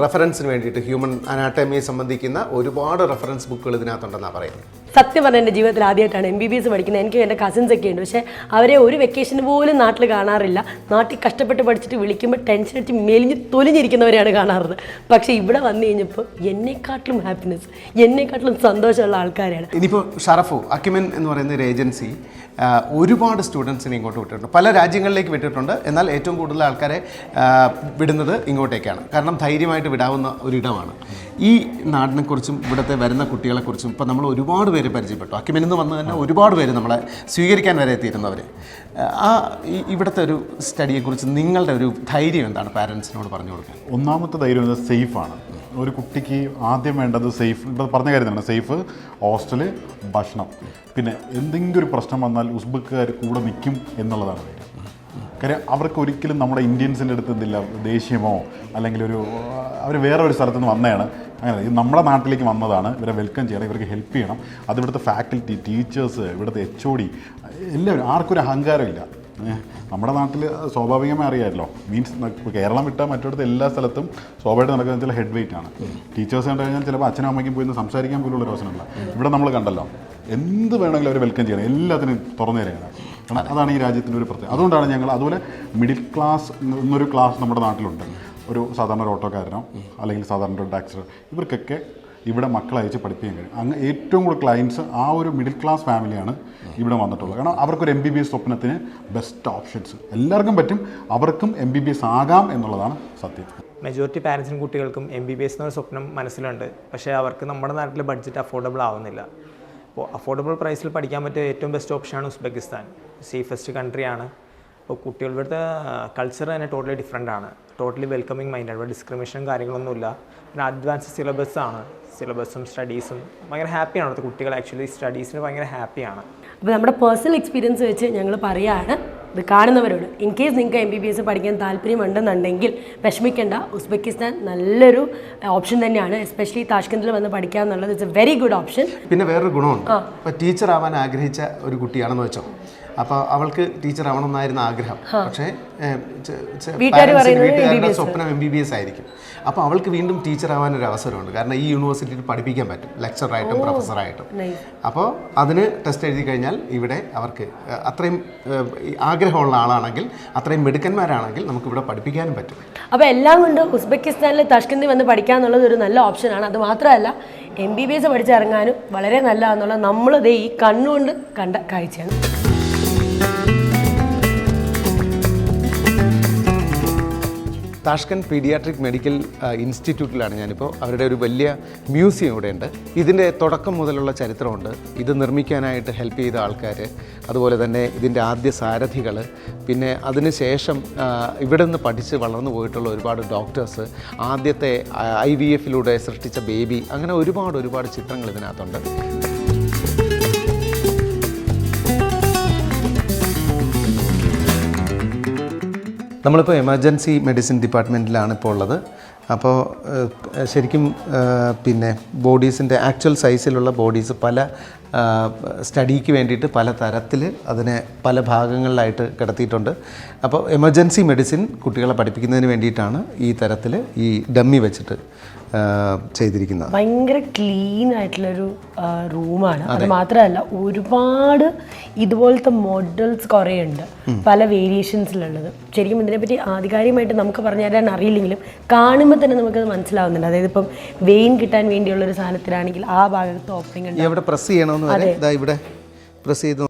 റെഫറൻസിന് വേണ്ടിയിട്ട് ഹ്യൂമൻ അനാട്ടമിയെ സംബന്ധിക്കുന്ന ഒരുപാട് റെഫറൻസ് ബുക്കുകൾ ഇതിനകത്തുണ്ടെന്നാണ് പറയുന്നത്. സത്യം പറഞ്ഞാൽ എൻ്റെ ജീവിതത്തിൽ ആദ്യമായിട്ടാണ് MBBS പഠിക്കുന്നത്. എനിക്ക് എൻ്റെ കസിൻസ് ഒക്കെ ഉണ്ട്, പക്ഷേ അവരെ ഒരു വെക്കേഷന് പോലും നാട്ടിൽ കാണാറില്ല. നാട്ടിൽ കഷ്ടപ്പെട്ട് പഠിച്ചിട്ട് വിളിക്കുമ്പോൾ ടെൻഷൻ അടിച്ച് മെലിഞ്ഞ് തൊലിഞ്ഞിരിക്കുന്നവരെയാണ് കാണാറുള്ളത്. പക്ഷേ ഇവിടെ വന്നു കഴിഞ്ഞപ്പോൾ എന്നെക്കാട്ടിലും ഹാപ്പിനെസ്, എന്നെക്കാട്ടിലും സന്തോഷമുള്ള ആൾക്കാരാണ്. ഇനിയിപ്പോൾ ഷറഫു അക്യുമെൻ എന്ന് പറയുന്ന ഒരു ഏജൻസി ഒരുപാട് സ്റ്റുഡൻസിനെ ഇങ്ങോട്ട് വിട്ടിട്ടുണ്ട്, പല രാജ്യങ്ങളിലേക്ക് വിട്ടിട്ടുണ്ട്. എന്നാൽ ഏറ്റവും കൂടുതൽ ആൾക്കാരെ വിടുന്നത് ഇങ്ങോട്ടേക്കാണ്. കാരണം ധൈര്യമായിട്ട് വിടാവുന്ന ഒരിടമാണ്. ഈ നാടിനെക്കുറിച്ചും ഇവിടുത്തെ വരുന്ന കുട്ടികളെക്കുറിച്ചും ഇപ്പോൾ നമ്മൾ ഒരുപാട് പേര് പരിചയപ്പെട്ടു. അക്യുമെൻ എന്ന് വന്ന് തന്നെ ഒരുപാട് പേര് നമ്മളെ സ്വീകരിക്കാൻ വരെ എത്തിയിരുന്നവർ. ഇവിടുത്തെ ഒരു സ്റ്റഡിയെക്കുറിച്ച് നിങ്ങളുടെ ഒരു ധൈര്യം എന്താണ് പാരൻസിനോട് പറഞ്ഞു കൊടുക്കാൻ? ഒന്നാമത്തെ ധൈര്യം സേഫാണ്. ഒരു കുട്ടിക്ക് ആദ്യം വേണ്ടത് സേഫ്, ഇപ്പോൾ പറഞ്ഞ കാര്യം തന്നെ സേഫ്, ഹോസ്റ്റല്, ഭക്ഷണം. പിന്നെ എന്തെങ്കിലും ഒരു പ്രശ്നം വന്നാൽ ഉസ്ബെക്കുകാർ കൂടെ നിൽക്കും എന്നുള്ളതാണ്. കാര്യം അവർക്ക് ഒരിക്കലും നമ്മുടെ ഇന്ത്യൻസിൻ്റെ അടുത്ത് എന്തില്ല ദേഷ്യമോ അല്ലെങ്കിൽ അവർ വേറെ ഒരു സ്ഥലത്ത് നിന്ന് വന്നതാണ്, അങ്ങനെ ഇത് നമ്മുടെ നാട്ടിലേക്ക് വന്നതാണ്, ഇവരെ വെൽക്കം ചെയ്യണം, ഇവർക്ക് ഹെൽപ്പ് ചെയ്യണം. അത് ഇവിടുത്തെ ഫാക്കൽറ്റി, ടീച്ചേഴ്സ്, ഇവിടുത്തെ HOD എല്ലാവരും, ആർക്കൊരു അഹങ്കാരമില്ല. നമ്മുടെ നാട്ടിൽ സ്വാഭാവികമായി അറിയാമല്ലോ, മീൻസ് ഇപ്പോൾ കേരളം വിട്ടാൽ മറ്റിടത്ത് എല്ലാ സ്ഥലത്തും സ്വാഭാവികമായിട്ട് നടക്കുന്ന ചില ഹെഡ് വെയിറ്റ് ആണ്. ടീച്ചേഴ്സ് കണ്ടു കഴിഞ്ഞാൽ ചിലപ്പോൾ അച്ഛനും അമ്മയ്ക്കും പോയി സംസാരിക്കാൻ പോലുള്ള ഒരു അവസരമില്ല. ഇവിടെ നമ്മൾ കണ്ടല്ലോ, എന്ത് വേണമെങ്കിലും അവർ വെൽക്കം ചെയ്യണം, എല്ലാത്തിനും തുറന്നു തരികയാണ്. അതാണ് ഈ രാജ്യത്തിൻ്റെ ഒരു പ്രത്യേകത. അതുകൊണ്ടാണ് ഞങ്ങൾ അതുപോലെ മിഡിൽ ക്ലാസ് എന്നൊരു ക്ലാസ് നമ്മുടെ നാട്ടിലുണ്ട്. ഒരു സാധാരണ ഒരു ഓട്ടോക്കാരനോ അല്ലെങ്കിൽ സാധാരണ ഒരു ടാക്സർ, ഇവർക്കൊക്കെ ഇവിടെ മക്കളെ അയച്ച് പഠിപ്പിക്കാൻ കഴിയും. അങ്ങനെ ഏറ്റവും കൂടുതൽ ക്ലയൻറ്റ്സ് ആ ഒരു മിഡിൽ ക്ലാസ് ഫാമിലിയാണ് ഇവിടെ വന്നിട്ടുള്ളത്. കാരണം അവർക്കൊരു MBBS സ്വപ്നത്തിന് ബെസ്റ്റ് ഓപ്ഷൻസ് എല്ലാവർക്കും പറ്റും, അവർക്കും MBBS ആകാം എന്നുള്ളതാണ് സത്യം. മെജോറിറ്റി പാരൻസിനും കുട്ടികൾക്കും MBBS എന്നൊരു സ്വപ്നം മനസ്സിലുണ്ട്. പക്ഷേ അവർക്ക് നമ്മുടെ നാട്ടിലെ ബഡ്ജറ്റ് അഫോർഡബിൾ ആവുന്നില്ല. അപ്പോൾ അഫോർഡബിൾ പ്രൈസിൽ പഠിക്കാൻ പറ്റിയ ഏറ്റവും ബെസ്റ്റ് ഓപ്ഷനാണ് ഉസ്ബെക്കിസ്ഥാൻ. സേഫസ്റ്റ് കൺട്രിയാണ്. അപ്പോൾ കുട്ടികളുടെ കൾച്ചർ തന്നെ ടോട്ടലി ഡിഫറെൻ്റ് ആണ്. ടോട്ടലി വെൽക്കമിങ് മൈൻഡാണ്. ഇവിടെ ഡിസ്ക്രിമിനേഷൻ കാര്യങ്ങളൊന്നുമില്ല. പിന്നെ അഡ്വാൻസ് സിലബസാണ്. സിലബസും സ്റ്റഡീസും ഭയങ്കര ഹാപ്പിയാണ്. അവിടുത്തെ കുട്ടികൾ ആക്ച്വലി സ്റ്റഡീസിന് ഭയങ്കര ഹാപ്പിയാണ്. അപ്പോൾ നമ്മുടെ പേഴ്സണൽ എക്സ്പീരിയൻസ് വെച്ച് ഞങ്ങൾ പറയുകയാണ് ഇത് കാണുന്നവരോട്, ഇൻ കേസ് നിങ്ങൾക്ക് MBBS പഠിക്കാൻ താല്പര്യമുണ്ടെന്നുണ്ടെങ്കിൽ വിഷമിക്കേണ്ട. ഉസ്ബെക്കിസ്ഥാൻ നല്ലൊരു ഓപ്ഷൻ തന്നെയാണ്. എസ്പെഷ്യലി താഷ്കന്തിൽ വന്ന് പഠിക്കുക എന്നുള്ളത് it's A very good option. പിന്നെ വേറൊരു ഗുണമുണ്ട്. ഇപ്പോൾ ടീച്ചർ ആവാൻ ആഗ്രഹിച്ച ഒരു കുട്ടിയാണെന്ന് വെച്ചോ, അപ്പോൾ അവൾക്ക് ടീച്ചർ ആവണമെന്നായിരുന്നു ആഗ്രഹം. പക്ഷേ വീട്ടുകാരുടെ സ്വപ്നം MBBS ആയിരിക്കും. അപ്പോൾ അവൾക്ക് വീണ്ടും ടീച്ചർ ആവാനൊരു അവസരമുണ്ട്. കാരണം ഈ യൂണിവേഴ്സിറ്റിയിൽ പഠിപ്പിക്കാൻ പറ്റും, ലെക്ചറായിട്ടും പ്രൊഫസറായിട്ടും. അപ്പോൾ അതിന് ടെസ്റ്റ് എഴുതി കഴിഞ്ഞാൽ ഇവിടെ അവർക്ക് അത്രയും ആഗ്രഹമുള്ള ആളാണെങ്കിൽ, അത്രയും മിടുക്കന്മാരാണെങ്കിൽ നമുക്കിവിടെ പഠിപ്പിക്കാനും പറ്റും. അപ്പോൾ എല്ലാം കൊണ്ട് ഉസ്ബെക്കിസ്ഥാനിൽ താഷ്കന്തിൽ വന്ന് പഠിക്കുക എന്നുള്ളത് ഒരു നല്ല ഓപ്ഷനാണ്. അത് മാത്രമല്ല MBBS പഠിച്ചിറങ്ങാനും വളരെ നല്ലതാണെന്നുള്ളത് നമ്മളിത് ഈ കണ്ണുകൊണ്ട് കണ്ട കാഴ്ചയാണ്. താഷ്കന്റ് പീഡിയാട്രിക് മെഡിക്കൽ ഇൻസ്റ്റിറ്റ്യൂട്ടിലാണ് ഞാനിപ്പോൾ. അവരുടെ ഒരു വലിയ മ്യൂസിയം ഇവിടെ ഉണ്ട്. ഇതിൻ്റെ തുടക്കം മുതലുള്ള ചരിത്രമുണ്ട്. ഇത് നിർമ്മിക്കാനായിട്ട് ഹെൽപ്പ് ചെയ്ത ആൾക്കാർ, അതുപോലെ തന്നെ ഇതിൻ്റെ ആദ്യ സാരഥികൾ, പിന്നെ അതിനുശേഷം ഇവിടെ നിന്ന് പഠിച്ച് വളർന്നു പോയിട്ടുള്ള ഒരുപാട് ഡോക്ടേഴ്സ്, ആദ്യത്തെ IVF സൃഷ്ടിച്ച ബേബി, അങ്ങനെ ഒരുപാട് ചിത്രങ്ങൾ ഇതിനകത്തുണ്ട്. നമ്മളിപ്പോൾ എമർജൻസി മെഡിസിൻ ഡിപ്പാർട്ട്മെൻറ്റിലാണ് ഇപ്പോൾ ഉള്ളത്. അപ്പോൾ ശരിക്കും പിന്നെ ബോഡീസിൻ്റെ ആക്ച്വൽ സൈസിലുള്ള ബോഡീസ് പല സ്റ്റഡിക്ക് വേണ്ടിയിട്ട് പല തരത്തിൽ അതിനെ പല ഭാഗങ്ങളിലായിട്ട് കിടത്തിയിട്ടുണ്ട്. അപ്പോൾ എമർജൻസി മെഡിസിൻ കുട്ടികളെ പഠിപ്പിക്കുന്നതിന് വേണ്ടിയിട്ടാണ് ഈ തരത്തിൽ ഈ ഡമ്മി വെച്ചിട്ട് ചെയ്തിരിക്കുന്നത്. ഭയങ്കര ക്ലീൻ ആയിട്ടുള്ളൊരു റൂമാണ്. അത് മാത്രമല്ല ഒരുപാട് ഇതുപോലത്തെ മോഡൽസ് കുറേ ഉണ്ട്, പല വേരിയേഷൻസിലുള്ളത്. ശരിക്കും ഇതിനെപ്പറ്റി ആധികാരികമായിട്ട് നമുക്ക് പറഞ്ഞു തരാൻ അറിയില്ലെങ്കിലും കാണുമ്പോൾ തന്നെ നമുക്കത് മനസ്സിലാവുന്നുണ്ട്. അതായത് ഇപ്പം വെയിൻ കിട്ടാൻ വേണ്ടിയുള്ളൊരു സാധനത്തിലാണെങ്കിൽ ആ ഭാഗത്ത് ഓപ്പണിംഗ് ഉണ്ട്. ഇവിടെ പ്രസ് ചെയ്യണമെന്ന് ഇവിടെ പ്രസ് ചെയ്ത്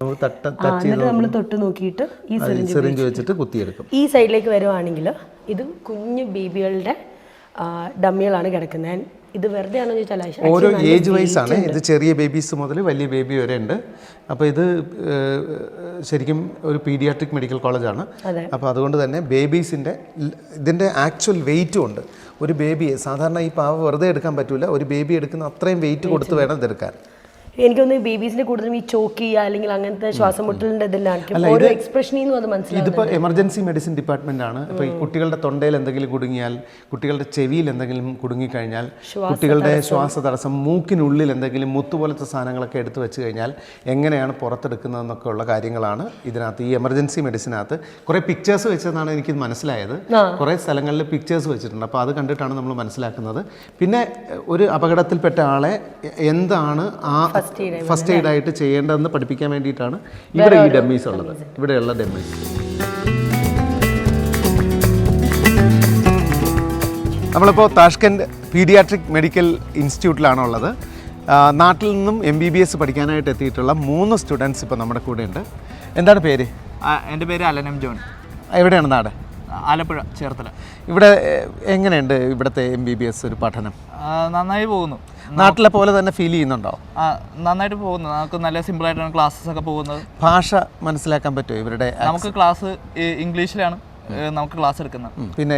നമ്മൾ തൊട്ട് നോക്കിയിട്ട് ഈ സിറിഞ്ച് വെച്ചിട്ട് കുത്തിയെടുക്കും. ഈ സൈഡിലേക്ക് വരുവാണെങ്കിൽ ഇത് കുഞ്ഞു ബേബികളുടെ ഡമ്മികളാണ് കിടക്കുന്നത്. ഇത് വെറുതെ ആണെന്ന് ചോദിച്ചാൽ ഓരോ ഏജ് വൈസ് ആണ്. ഇത് ചെറിയ ബേബീസ് മുതൽ വലിയ ബേബി വരെ ഉണ്ട്. അപ്പോൾ ഇത് ശരിക്കും ഒരു പീഡിയാട്രിക് മെഡിക്കൽ കോളേജാണ്. അപ്പോൾ അതുകൊണ്ട് തന്നെ ബേബീസിൻ്റെ ഇതിൻ്റെ ആക്ച്വൽ വെയിറ്റും ഉണ്ട്. ഒരു ബേബിയെ സാധാരണ ഈ പാവ വെറുതെ എടുക്കാൻ പറ്റില്ല. ഒരു ബേബി എടുക്കുന്ന അത്രയും വെയിറ്റ് കൊടുത്ത് വേണം ഇതെടുക്കാൻ. എനിക്കൊന്ന് ബേബീസിന്റെ കൂടുതലും ഈ ചോക്ക് ചെയ്യുക അല്ലെങ്കിൽ അങ്ങനത്തെ ശ്വാസം മുട്ടലിന്റെ ഇതെല്ലാം ഓരോ എക്സ്പ്രഷനിൽ അത് മനസ്സിലാവും. ഇതിപ്പോൾ എമർജൻസി മെഡിസിൻ ഡിപ്പാർട്ട്മെൻറ്റാണ്. ഇപ്പോൾ ഈ കുട്ടികളുടെ തൊണ്ടയിൽ എന്തെങ്കിലും കുടുങ്ങിയാൽ, കുട്ടികളുടെ ചെവിയിൽ എന്തെങ്കിലും കുടുങ്ങിക്കഴിഞ്ഞാൽ, കുട്ടികളുടെ ശ്വാസതടസ്സം, മൂക്കിനുള്ളിൽ എന്തെങ്കിലും മുത്തുപോലത്തെ സാധനങ്ങളൊക്കെ എടുത്തു വെച്ച് കഴിഞ്ഞാൽ എങ്ങനെയാണ് പുറത്തെടുക്കുന്നതെന്നൊക്കെ ഉള്ള കാര്യങ്ങളാണ് ഇതിനകത്ത്. ഈ എമർജൻസി മെഡിസിനകത്ത് കുറേ പിക്ചേഴ്സ് വെച്ചതെന്നാണ് എനിക്ക് മനസ്സിലായത്. കുറേ സ്ഥലങ്ങളിൽ പിക്ചേഴ്സ് വെച്ചിട്ടുണ്ട്. അപ്പോൾ അത് കണ്ടിട്ടാണ് നമ്മൾ മനസ്സിലാക്കുന്നത്. പിന്നെ ഒരു അപകടത്തിൽപ്പെട്ട ആളെ എന്താണ് ഫസ്റ്റ് എയ്ഡ് ആയിട്ട് ചെയ്യേണ്ടതെന്ന് പഠിപ്പിക്കാൻ വേണ്ടിയിട്ടാണ് ഇവിടെ ഈ ഡമ്മീസ് ഉള്ളത്. ഇവിടെയുള്ള ഡമ്മീസ് നമ്മളിപ്പോൾ താഷ്കന്റ് പീഡിയാട്രിക് മെഡിക്കൽ ഇൻസ്റ്റിറ്റ്യൂട്ടിലാണ് ഉള്ളത്. നാട്ടിൽ നിന്നും MBBS പഠിക്കാനായിട്ട് എത്തിയിട്ടുള്ള 3 സ്റ്റുഡൻസ് ഇപ്പോൾ നമ്മുടെ കൂടെ ഉണ്ട്. എന്താണ് പേര്? എൻ്റെ പേര് അലനം ജോൺ. എവിടെയാണ് നാട്? ആലപ്പുഴ, ചേർത്തല. ഇവിടെ എങ്ങനെയുണ്ട് ഇവിടുത്തെ MBBS ഒരു പഠനം? നന്നായി പോകുന്നു. നാട്ടിലെ പോലെ തന്നെ ഫീൽ ചെയ്യുന്നുണ്ടോ? നന്നായിട്ട് പോകുന്നു. നമുക്ക് നല്ല സിമ്പിളായിട്ടാണ് ക്ലാസ്സസ് ഒക്കെ പോകുന്നത്. ഭാഷ മനസ്സിലാക്കാൻ പറ്റുമോ ഇവരുടെ? നമുക്ക് ക്ലാസ് ഇംഗ്ലീഷിലാണ് നമുക്ക് ക്ലാസ് എടുക്കുന്നത്. പിന്നെ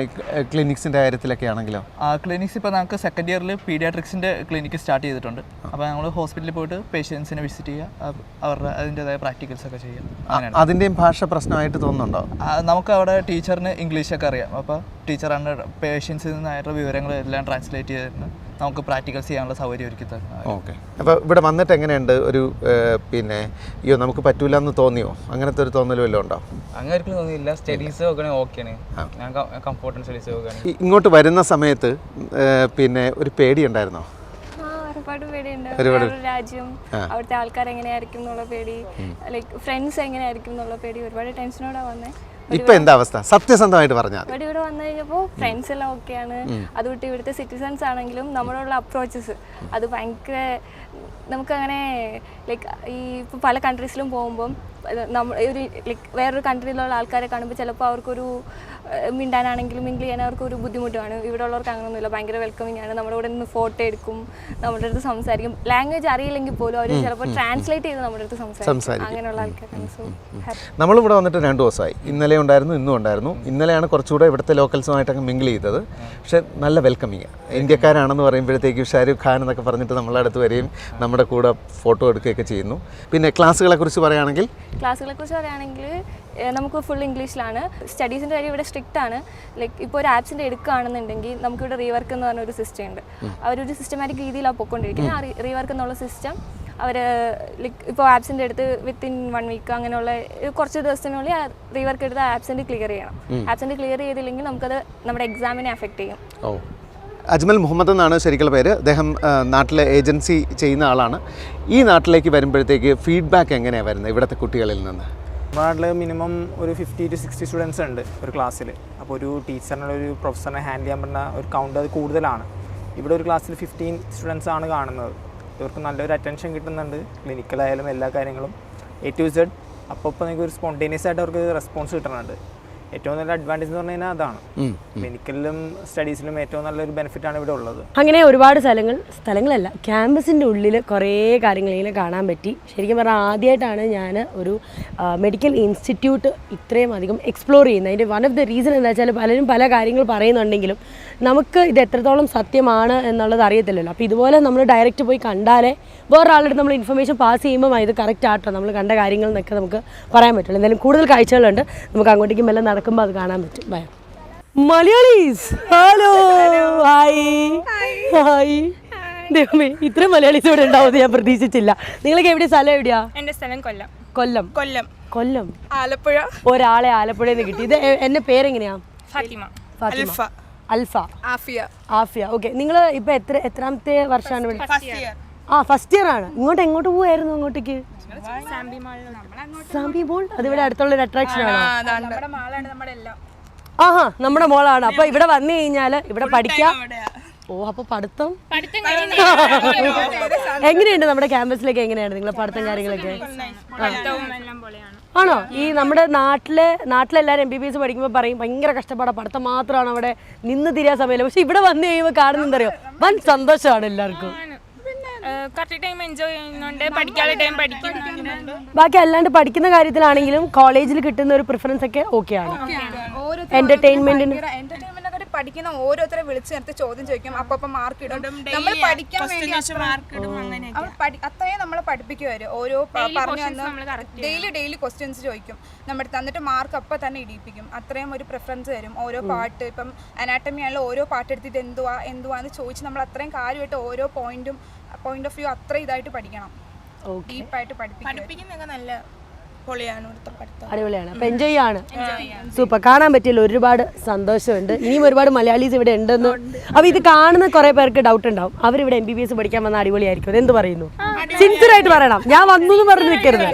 ക്ലിനിക്സിൻ്റെ കാര്യത്തിലൊക്കെ ആണെങ്കിലോ? ക്ലിനിക്സ് ഇപ്പോൾ നമുക്ക് സെക്കൻഡ് ഇയറിൽ പീഡിയാട്രിക്സിൻ്റെ ക്ലിനിക്ക് സ്റ്റാർട്ട് ചെയ്തിട്ടുണ്ട്. അപ്പോൾ നമ്മൾ ഹോസ്പിറ്റലിൽ പോയിട്ട് പേഷ്യൻസിനെ വിസിറ്റ് ചെയ്യുക, അവരുടെ അതിൻ്റെതായ പ്രാക്ടിക്കൽസ് ഒക്കെ ചെയ്യുക. അതിൻ്റെയും ഭാഷ പ്രശ്നമായിട്ട് തോന്നുന്നുണ്ടോ? നമുക്ക് അവിടെ ടീച്ചറിന് ഇംഗ്ലീഷൊക്കെ അറിയാം. അപ്പോൾ ടീച്ചറാണ് പേഷ്യൻസിൽ നിന്നായിട്ടുള്ള വിവരങ്ങൾ എല്ലാം ട്രാൻസ്ലേറ്റ് ചെയ്തിരുന്നത്. നമുക്ക് പ്രാക്ടിക്കൽസ് ചെയ്യാനുള്ള സൗകര്യം ഒരുക്കി തരും. ഓക്കെ. അപ്പോൾ ഇവിടെ വന്നിട്ട് എങ്ങനെയുണ്ട്? ഒരു പിന്നെ അയ്യോ നമുക്ക് പറ്റൂല എന്ന് തോന്നിയോ? അങ്ങനത്തെ ഒരു തോന്നൽ വല്ലതും ഉണ്ടോ? അങ്ങനെ ഒരിക്കലും തോന്നിയില്ല. സ്റ്റഡീസ് നോക്കുകയാണെങ്കിൽ ഓക്കെയാണ്, ഞാൻ കംഫോർട്ടൻ സ്റ്റഡീസ് നോക്കുകയാണെങ്കിൽ. ഇങ്ങോട്ട് വരുന്ന സമയത്ത് പിന്നെ ഒരു പേടി ഉണ്ടായിരുന്നോ? ഒരുപാട് പേടിയുണ്ട്. രാജ്യം, അവിടുത്തെ ആൾക്കാർ എങ്ങനെയായിരിക്കും എന്നുള്ള പേടി, ലൈക്ക് ഫ്രണ്ട്സ് എങ്ങനെയായിരിക്കും എന്നുള്ള പേടി, ഒരുപാട് ടെൻഷനോടെ വന്നേ. ഇപ്പൊ എന്താ അവസ്ഥ സത്യസന്ധമായിട്ട് പറഞ്ഞാൽ? ഇവിടെ വന്നു കഴിഞ്ഞപ്പോൾ ഫ്രണ്ട്സ് എല്ലാം ഓക്കെയാണ്. അതുകൊണ്ട് ഇവിടുത്തെ സിറ്റിസൺസ് ആണെങ്കിലും നമ്മളോടുള്ള അപ്രോച്ചസ് അത് ഭയങ്കര നമുക്കങ്ങനെ ലൈക്ക് ഈ ഇപ്പോൾ പല കൺട്രീസിലും പോകുമ്പം ഒരു ലൈക്ക് വേറൊരു കൺട്രിയിലുള്ള ആൾക്കാരെ കാണുമ്പോൾ ചിലപ്പോൾ അവർക്കൊരു മിണ്ടാനാണെങ്കിലും മിങ്കിൾ ചെയ്യാൻ അവർക്കൊരു ബുദ്ധിമുട്ടാണ്. ഇവിടെ ഉള്ളവർക്ക് അങ്ങനെയൊന്നുമില്ല, ഭയങ്കര വെൽക്കമിങ് ആണ്. നമ്മുടെ ഇവിടെ നിന്ന് ഫോട്ടോ എടുക്കും, നമ്മുടെ അടുത്ത് സംസാരിക്കും. ലാംഗ്വേജ് അറിയില്ലെങ്കിൽ പോലും അവർ ചിലപ്പോൾ ട്രാൻസ്ലേറ്റ് ചെയ്ത് നമ്മുടെ അടുത്ത് സംസാരിക്കും. അങ്ങനെയുള്ള ആൾക്കാരാണ്. സോ നമ്മളിവിടെ വന്നിട്ട് 2 ദിവസമായി. ഇന്നലെ ഉണ്ടായിരുന്നു, ഇന്നും ഉണ്ടായിരുന്നു. ഇന്നലെയാണ് കുറച്ചുകൂടെ ഇവിടുത്തെ ലോക്കൽസുമായിട്ടൊക്കെ മിങ്കിൾ ചെയ്തത്. പക്ഷേ നല്ല വെൽക്കമിങ്. ഇന്ത്യക്കാരാണെന്ന് പറയുമ്പോഴത്തേക്കും ഷാരൂഖ് ഖാൻ എന്നൊക്കെ പറഞ്ഞിട്ട് നമ്മളെ അടുത്ത് വരികയും നമ്മുടെ കൂടെ ഫോട്ടോ എടുക്കുകയൊക്കെ ചെയ്യുന്നു. പിന്നെ ക്ലാസ്സുകളെക്കുറിച്ച് പറയുകയാണെങ്കിൽ നമുക്ക് ഫുൾ ഇംഗ്ലീഷിലാണ്. സ്റ്റഡീസിൻ്റെ കാര്യം ഇവിടെ സ്ട്രിക്റ്റ് ആണ്. ലൈക്ക് ഇപ്പോൾ ഒരു ആപ്സിൻ്റെ എടുക്കുകയാണെന്നുണ്ടെങ്കിൽ നമുക്കിവിടെ റീവർക്ക് എന്ന് പറഞ്ഞൊരു സിസ്റ്റം ഉണ്ട്. അവരൊരു സിസ്റ്റമാറ്റിക് രീതിയിലാണ് പോയിക്കൊണ്ടിരിക്കുന്നത്. ആ റീവർക്ക് എന്നുള്ള സിസ്റ്റം അവർ ലൈക്ക് ഇപ്പോൾ ആപ്സിൻ്റെ എടുത്ത് വിത്തിൻ 1 വീക്ക് അങ്ങനെയുള്ള കുറച്ച് ദിവസത്തിനുള്ളിൽ ആ റീവർക്ക് എടുത്ത് ആപ്സിൻ്റെ ക്ലിയർ ചെയ്യണം. ആപ്സിൻ്റെ ക്ലിയർ ചെയ്തില്ലെങ്കിൽ നമുക്കത് നമ്മുടെ എക്സാമിനെ അഫക്റ്റ് ചെയ്യും. അജ്മൽ മുഹമ്മദ് എന്നാണ് ശരിക്കുള്ള പേര്. അദ്ദേഹം നാട്ടിലെ ഏജൻസി ചെയ്യുന്ന ആളാണ്. ഈ നാട്ടിലേക്ക് വരുമ്പോഴത്തേക്ക് ഫീഡ്ബാക്ക് എങ്ങനെയാണ് വരുന്നത് ഇവിടുത്തെ കുട്ടികളിൽ നിന്ന്? നമ്മുടെ നാട്ടിൽ മിനിമം ഒരു 50 to 60 സ്റ്റുഡൻസ് ഉണ്ട് ഒരു ക്ലാസ്സിൽ. അപ്പോൾ ഒരു ടീച്ചറിനുള്ള ഒരു പ്രൊഫസറിനെ ഹാൻഡിൽ ചെയ്യാൻ പറ്റുന്ന ഒരു കൗണ്ട് അത് കൂടുതലാണ്. ഇവിടെ ഒരു ക്ലാസ്സിൽ 15 സ്റ്റുഡൻസ് ആണ് കാണുന്നത്. ഇവർക്ക് നല്ലൊരു അറ്റൻഷൻ കിട്ടുന്നുണ്ട്, ക്ലിനിക്കലായാലും എല്ലാ കാര്യങ്ങളും A to Z. അപ്പോൾ നിങ്ങൾക്ക് ഒരു സ്പോണ്ടേനിയസ് ആയിട്ട് അവർക്ക് റെസ്പോൺസ് കിട്ടുന്നുണ്ട്. ഏറ്റവും നല്ല അഡ്വാൻറ്റേജ് എന്ന് പറഞ്ഞു കഴിഞ്ഞാൽ അതാണ്. ക്ലിനിക്കലിലും സ്റ്റഡീസിലും ഏറ്റവും നല്ലൊരു ബെനിഫിറ്റാണ് ഇവിടെ ഉള്ളത്. അങ്ങനെ ഒരുപാട് സ്ഥലങ്ങളല്ല, ക്യാമ്പസിൻ്റെ ഉള്ളിൽ കുറേ കാര്യങ്ങൾ ഇങ്ങനെ കാണാൻ പറ്റി. ശരിക്കും പറഞ്ഞാൽ ആദ്യമായിട്ടാണ് ഞാൻ ഒരു മെഡിക്കൽ ഇൻസ്റ്റിറ്റ്യൂട്ട് ഇത്രയും അധികം എക്സ്പ്ലോർ ചെയ്യുന്നത്. അതിൻ്റെ വൺ ഓഫ് ദ റീസൺ എന്താ വെച്ചാൽ പലരും പല കാര്യങ്ങൾ പറയുന്നുണ്ടെങ്കിലും നമുക്ക് ഇത് എത്രത്തോളം സത്യമാണ് എന്നുള്ളത് അറിയത്തില്ലല്ലോ. അപ്പോൾ ഇതുപോലെ നമ്മൾ ഡയറക്റ്റ് പോയി കണ്ടാലേ വേറൊരാളുടെ നമ്മൾ ഇൻഫർമേഷൻ പാസ് ചെയ്യുമ്പോൾ ഇത് കറക്റ്റ് ആട്ടോ നമ്മൾ കണ്ട കാര്യങ്ങൾ എന്നൊക്കെ നമുക്ക് പറയാൻ പറ്റുള്ളൂ. എന്തായാലും കൂടുതൽ കാഴ്ചകളുണ്ട്, നമുക്ക് അങ്ങോട്ടേക്കും മെല്ലെ നടക്കുമ്പോൾ അത് കാണാൻ പറ്റും. Bye. Malayalis, hello, hi hi. ദൈവമേ, ഇത്രയും മലയാളീസ് ഇവിടെ ഉണ്ടാവുമെന്ന് ഞാൻ പ്രതീക്ഷിച്ചില്ല. നിങ്ങൾക്ക് എവിടെയാ സ്ഥലം? എവിടെയാ? എൻ്റെ സ്ഥലം കൊല്ലം. കൊല്ലം. കൊല്ലം കൊല്ലം. ആലപ്പുഴ. ഒരാളെ ആലപ്പുഴയിൽ നിന്ന് കിട്ടി. ഇത് എന്റെ പേരെങ്ങനെയാ? ഫാത്തിമ. ഫാത്തിമ. അൽഫ. ആഫിയ. ആഫിയ. ഓക്കെ. നിങ്ങൾ ഇപ്പൊ എത്രാമത്തെ വർഷമാണ് ഇവിടെ? ഫസ്റ്റ് ഇയർ ആണ്. എങ്ങോട്ട് പോവായിരുന്നു? അങ്ങോട്ടേക്ക് സാമ്പി മോൾ. അതിവിടെ അടുത്തുള്ള ഒരു അട്രാക്ഷൻ ആണോ? ആഹാ, നമ്മുടെ മോളാണ്. അപ്പൊ ഇവിടെ വന്നു കഴിഞ്ഞാല് ഇവിടെ പഠിക്കാം. ഓ, അപ്പൊ പഠിത്തം എങ്ങനെയുണ്ട്? നമ്മുടെ ക്യാമ്പസിലേക്ക് എങ്ങനെയാണ് നിങ്ങളെ പഠിത്തം കാര്യങ്ങളൊക്കെ? ആണോ? ഈ നമ്മുടെ നാട്ടിലെല്ലാവരും MBBS പഠിക്കുമ്പോൾ പറയും ഭയങ്കര കഷ്ടപ്പാടാണ്, പഠിത്തം മാത്രമാണ് അവിടെ നിന്ന് തിരിയാൻ സമയമില്ല. പക്ഷെ ഇവിടെ വന്നു കഴിയുമ്പോൾ കാണുന്നറിയോ, വൻ സന്തോഷമാണ് എല്ലാവർക്കും. ബാക്കി അല്ലാണ്ട് പഠിക്കുന്ന കാര്യത്തിലാണെങ്കിലും കോളേജിൽ കിട്ടുന്ന ഒരു പ്രിഫറൻസ് ഒക്കെ ഓക്കെയാണ്. എന്റർടൈൻമെന്റിന് പഠിക്കുന്ന ഓരോരുത്തരെ വിളിച്ചു നിർത്തി ചോദ്യം ചോദിക്കും, അപ്പം മാർക്ക് ഇടും. നമ്മൾ പഠിക്കാൻ വേണ്ടി അത്രയും നമ്മളെ പഠിപ്പിക്കുവര്. ഓരോ പറഞ്ഞു ഡെയിലി ക്വസ്റ്റ്യൻസ് ചോദിക്കും നമ്മുടെ, തന്നിട്ട് മാർക്ക് അപ്പം തന്നെ ഇടിപ്പിക്കും. അത്രയും ഒരു പ്രിഫറൻസ് തരും. ഓരോ പാട്ട്, ഇപ്പം അനാട്ടമി ആണല്ലോ, ഓരോ പാട്ട് എടുത്തിട്ട് എന്തുവാന്ന് ചോദിച്ച് നമ്മൾ അത്രയും കാര്യമായിട്ട് ഓരോ പോയിന്റ് ഓഫ് വ്യൂ അത്ര ഇതായിട്ട് പഠിക്കണം. ഡീപ്പായിട്ട് പഠിപ്പിക്കുന്നതൊക്കെ നല്ല അടിപൊളിയാണ്. അപ്പൊ എൻജോയ് ആണ്. സൂപ്പർ. കാണാൻ പറ്റിയല്ലോ, ഒരുപാട് സന്തോഷമുണ്ട്. ഇനിയും ഒരുപാട് മലയാളീസ് ഇവിടെ ഉണ്ടെന്ന്. അപ്പൊ ഇത് കാണുന്ന കുറെ പേർക്ക് ഡൗട്ട് ഉണ്ടാവും, അവരിവിടെ MBBS പഠിക്കാൻ വന്ന അടിപൊളിയായിരിക്കും. എന്ത് പറയുന്നു? സിൻസിയർ ആയിട്ട് പറയണം, ഞാൻ വന്നു എന്ന് പറഞ്ഞു നിൽക്കരുത്.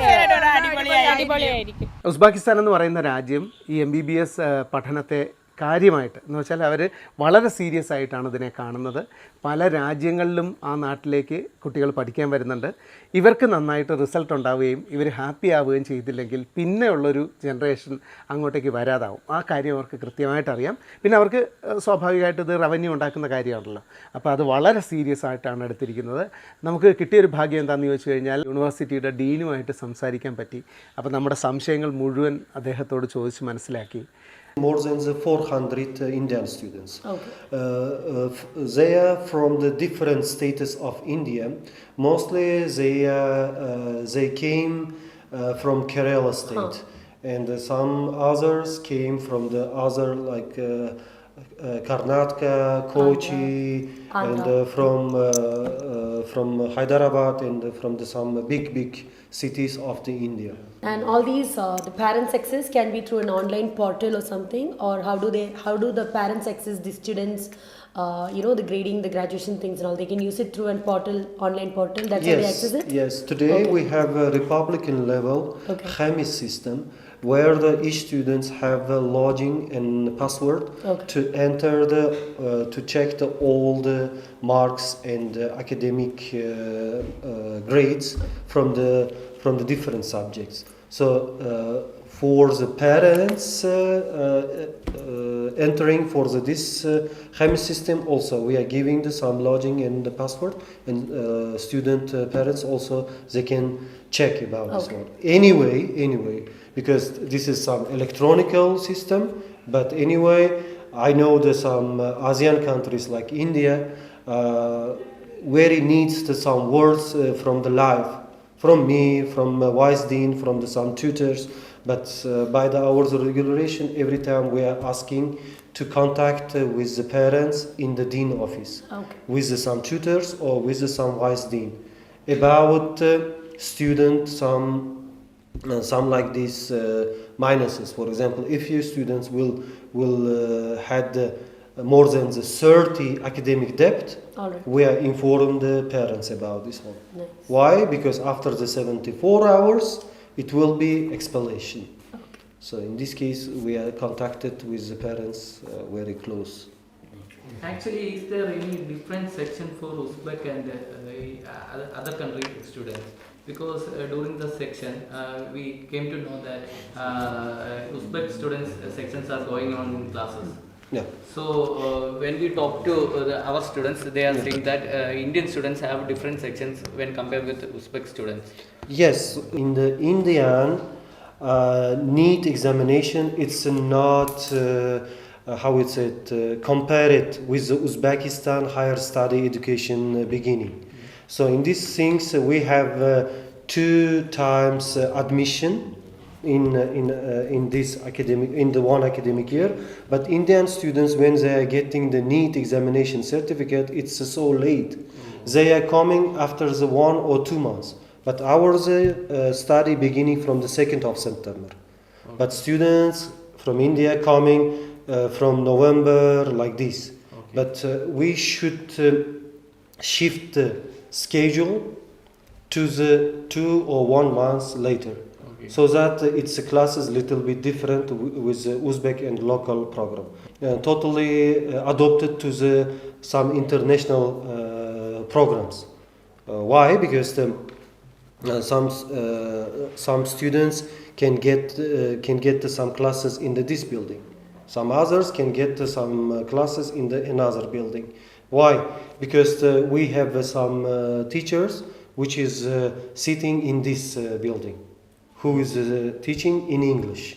ഉസ്ബെക്കിസ്ഥാൻ എന്ന് പറയുന്ന രാജ്യം ഈ MBBS പഠനത്തെ കാര്യമായിട്ട് എന്ന് വെച്ചാൽ അവർ വളരെ സീരിയസ് ആയിട്ടാണ് ഇതിനെ കാണുന്നത്. പല രാജ്യങ്ങളിലും ആ നാട്ടിലേക്ക് കുട്ടികൾ പഠിക്കാൻ വരുന്നുണ്ട്. ഇവർക്ക് നന്നായിട്ട് റിസൾട്ട് ഉണ്ടാവുകയും ഇവർ ഹാപ്പി ആവുകയും ചെയ്തില്ലെങ്കിൽ പിന്നെയുള്ളൊരു ജനറേഷൻ അങ്ങോട്ടേക്ക് വരാതാവും. ആ കാര്യം അവർക്ക് കൃത്യമായിട്ട് അറിയാം. പിന്നെ അവർക്ക് സ്വാഭാവികമായിട്ട് ഇത് റവന്യൂ ഉണ്ടാക്കുന്ന കാര്യമാണല്ലോ. അപ്പോൾ അത് വളരെ സീരിയസ് ആയിട്ടാണ് എടുത്തിരിക്കുന്നത്. നമുക്ക് കിട്ടിയൊരു ഭാഗ്യം എന്താണെന്ന് ചോദിച്ചു കഴിഞ്ഞാൽ യൂണിവേഴ്സിറ്റിയുടെ ഡീനുമായിട്ട് സംസാരിക്കാൻ പറ്റി. അപ്പോൾ നമ്മുടെ സംശയങ്ങൾ മുഴുവൻ അദ്ദേഹത്തോട് ചോദിച്ച് മനസ്സിലാക്കി. More than the 400 Indian students. They are from the different states of India. Mostly they came from Kerala state, and some others came from the other Karnataka, Kochi, and from Hyderabad, and from some big cities of the India. And all these the parents access can be through an online portal or something, or how do the parents access the students? The grading, the graduation things and all, they can use it through an online portal. That's how they access it. Yes. Today we have a Republican level HEMIS system where each students have a login and password to enter to check all the marks and academic grades from the different subjects. So for the parents entering for this HEMIS system, also we are giving some login and the password, and student parents also they can check about this one. Anyway, because this is some electronical system, but anyway, I know that some ASEAN countries like India where it needs some words from the live, from me, from Vice Dean, from some tutors. But by our regulation, every time we are asking to contact with the parents in the dean office, with some tutors or with some vice dean, about student some like these minuses. For example, if your students will had more than the 30 academic debt, we are informed the parents about this one. Nice. Why? Because after the 74 hours, it will be expellation. So in this case, we are contacted with the parents very close. Actually, is there any different section for Uzbek and other country students? Because during the section, we came to know that Uzbek students sections are going on in classes. Yeah. So when we talk to our students, they are saying that Indian students have different sections when compared with Uzbek students. Yes, in the Indian NEET examination, it's not compare it with the Uzbekistan higher study education beginning. So in these things we have 2 times admission in this the one academic year, but Indian students, when they are getting the NEET examination certificate, it's so late. They are coming after the 1 or 2 months, but ours study beginning from the 2nd of September. But students from India coming from November like this. But we should shift the schedule to the 2 or 1 month later. So that its classes little bit different with the Uzbek and local program. Totally adopted to some international programs. Why? Because some students can get some classes in this building. Some others can get some classes in another building. Why? Because we have some teachers which is sitting in this building, who is teaching in English.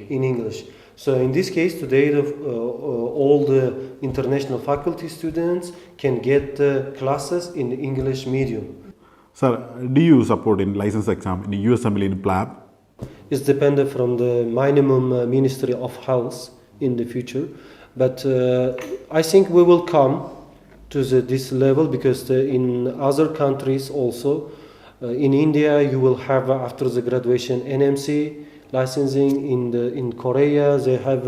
In English. So in this case, today, all the international faculty students can get classes in English medium. Sir, do you support in license exam in USMLE in PLAB? It's dependent from the minimum Ministry of Health in the future. But I think we will come to this level because in other countries also, in India, you will have after the graduation NMC licensing. In Korea, they have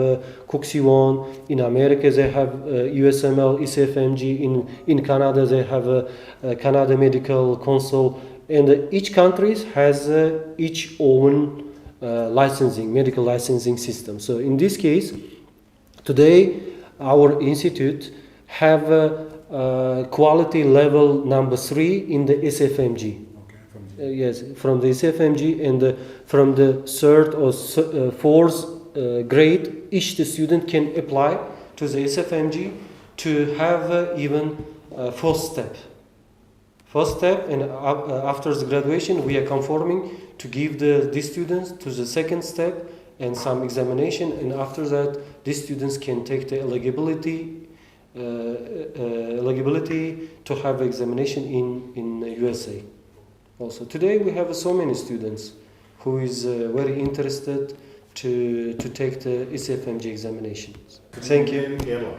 Kuxiwon. In America, they have USML, ECFMG. In Canada, they have Canada Medical Council. And each country has its own medical licensing system. So in this case, today, our institute have quality level number 3 in the SFMG. Yes, from the SFMG, and from the 3rd or 4th grade, each student can apply to the SFMG to have even first step. And after the graduation, we are conforming to give these students to the 2nd step and some examination, and after that, these students can take the eligibility to have examination in USA. Also, today we have so many students who is very interested to take the ECFMG examinations. Thank you. In Kerala?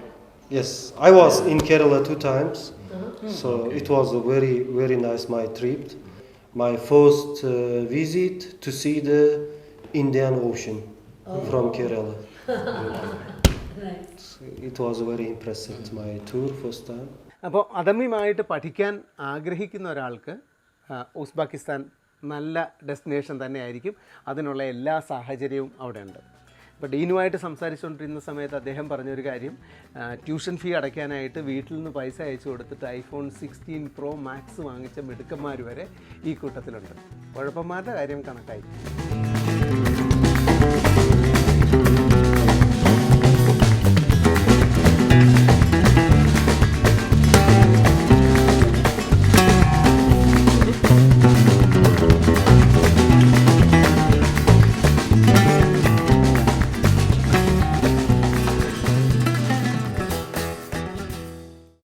Yes, I was in Kerala 2 times, so it was a very, very nice my trip. My first visit to see the Indian Ocean from Kerala. It was very impressive, my tour first time. അപ്പോൾ അദമ്യമായിട്ട് പഠിക്കാൻ ആഗ്രഹിക്കുന്ന ഒരാൾക്ക് Uzbekistan നല്ല destination തന്നെയായിരിക്കും. അതിനുള്ള എല്ലാ സാഹചര്യവും അവിടെ ഉണ്ട്. അപ്പോൾ ഡീനുമായിട്ട് സംസാരിച്ചുകൊണ്ടിരുന്ന സമയത്ത് അദ്ദേഹം പറഞ്ഞൊരു കാര്യം, ട്യൂഷൻ ഫീ അടയ്ക്കാനായിട്ട് വീട്ടിൽ നിന്ന് പൈസ അയച്ചു കൊടുത്തിട്ട് iPhone 16 Pro Max വാങ്ങിച്ച മിടുക്കന്മാർ വരെ ഈ കൂട്ടത്തിലുണ്ട്. കുഴപ്പന്മാരുടെ കാര്യം കണക്കായി.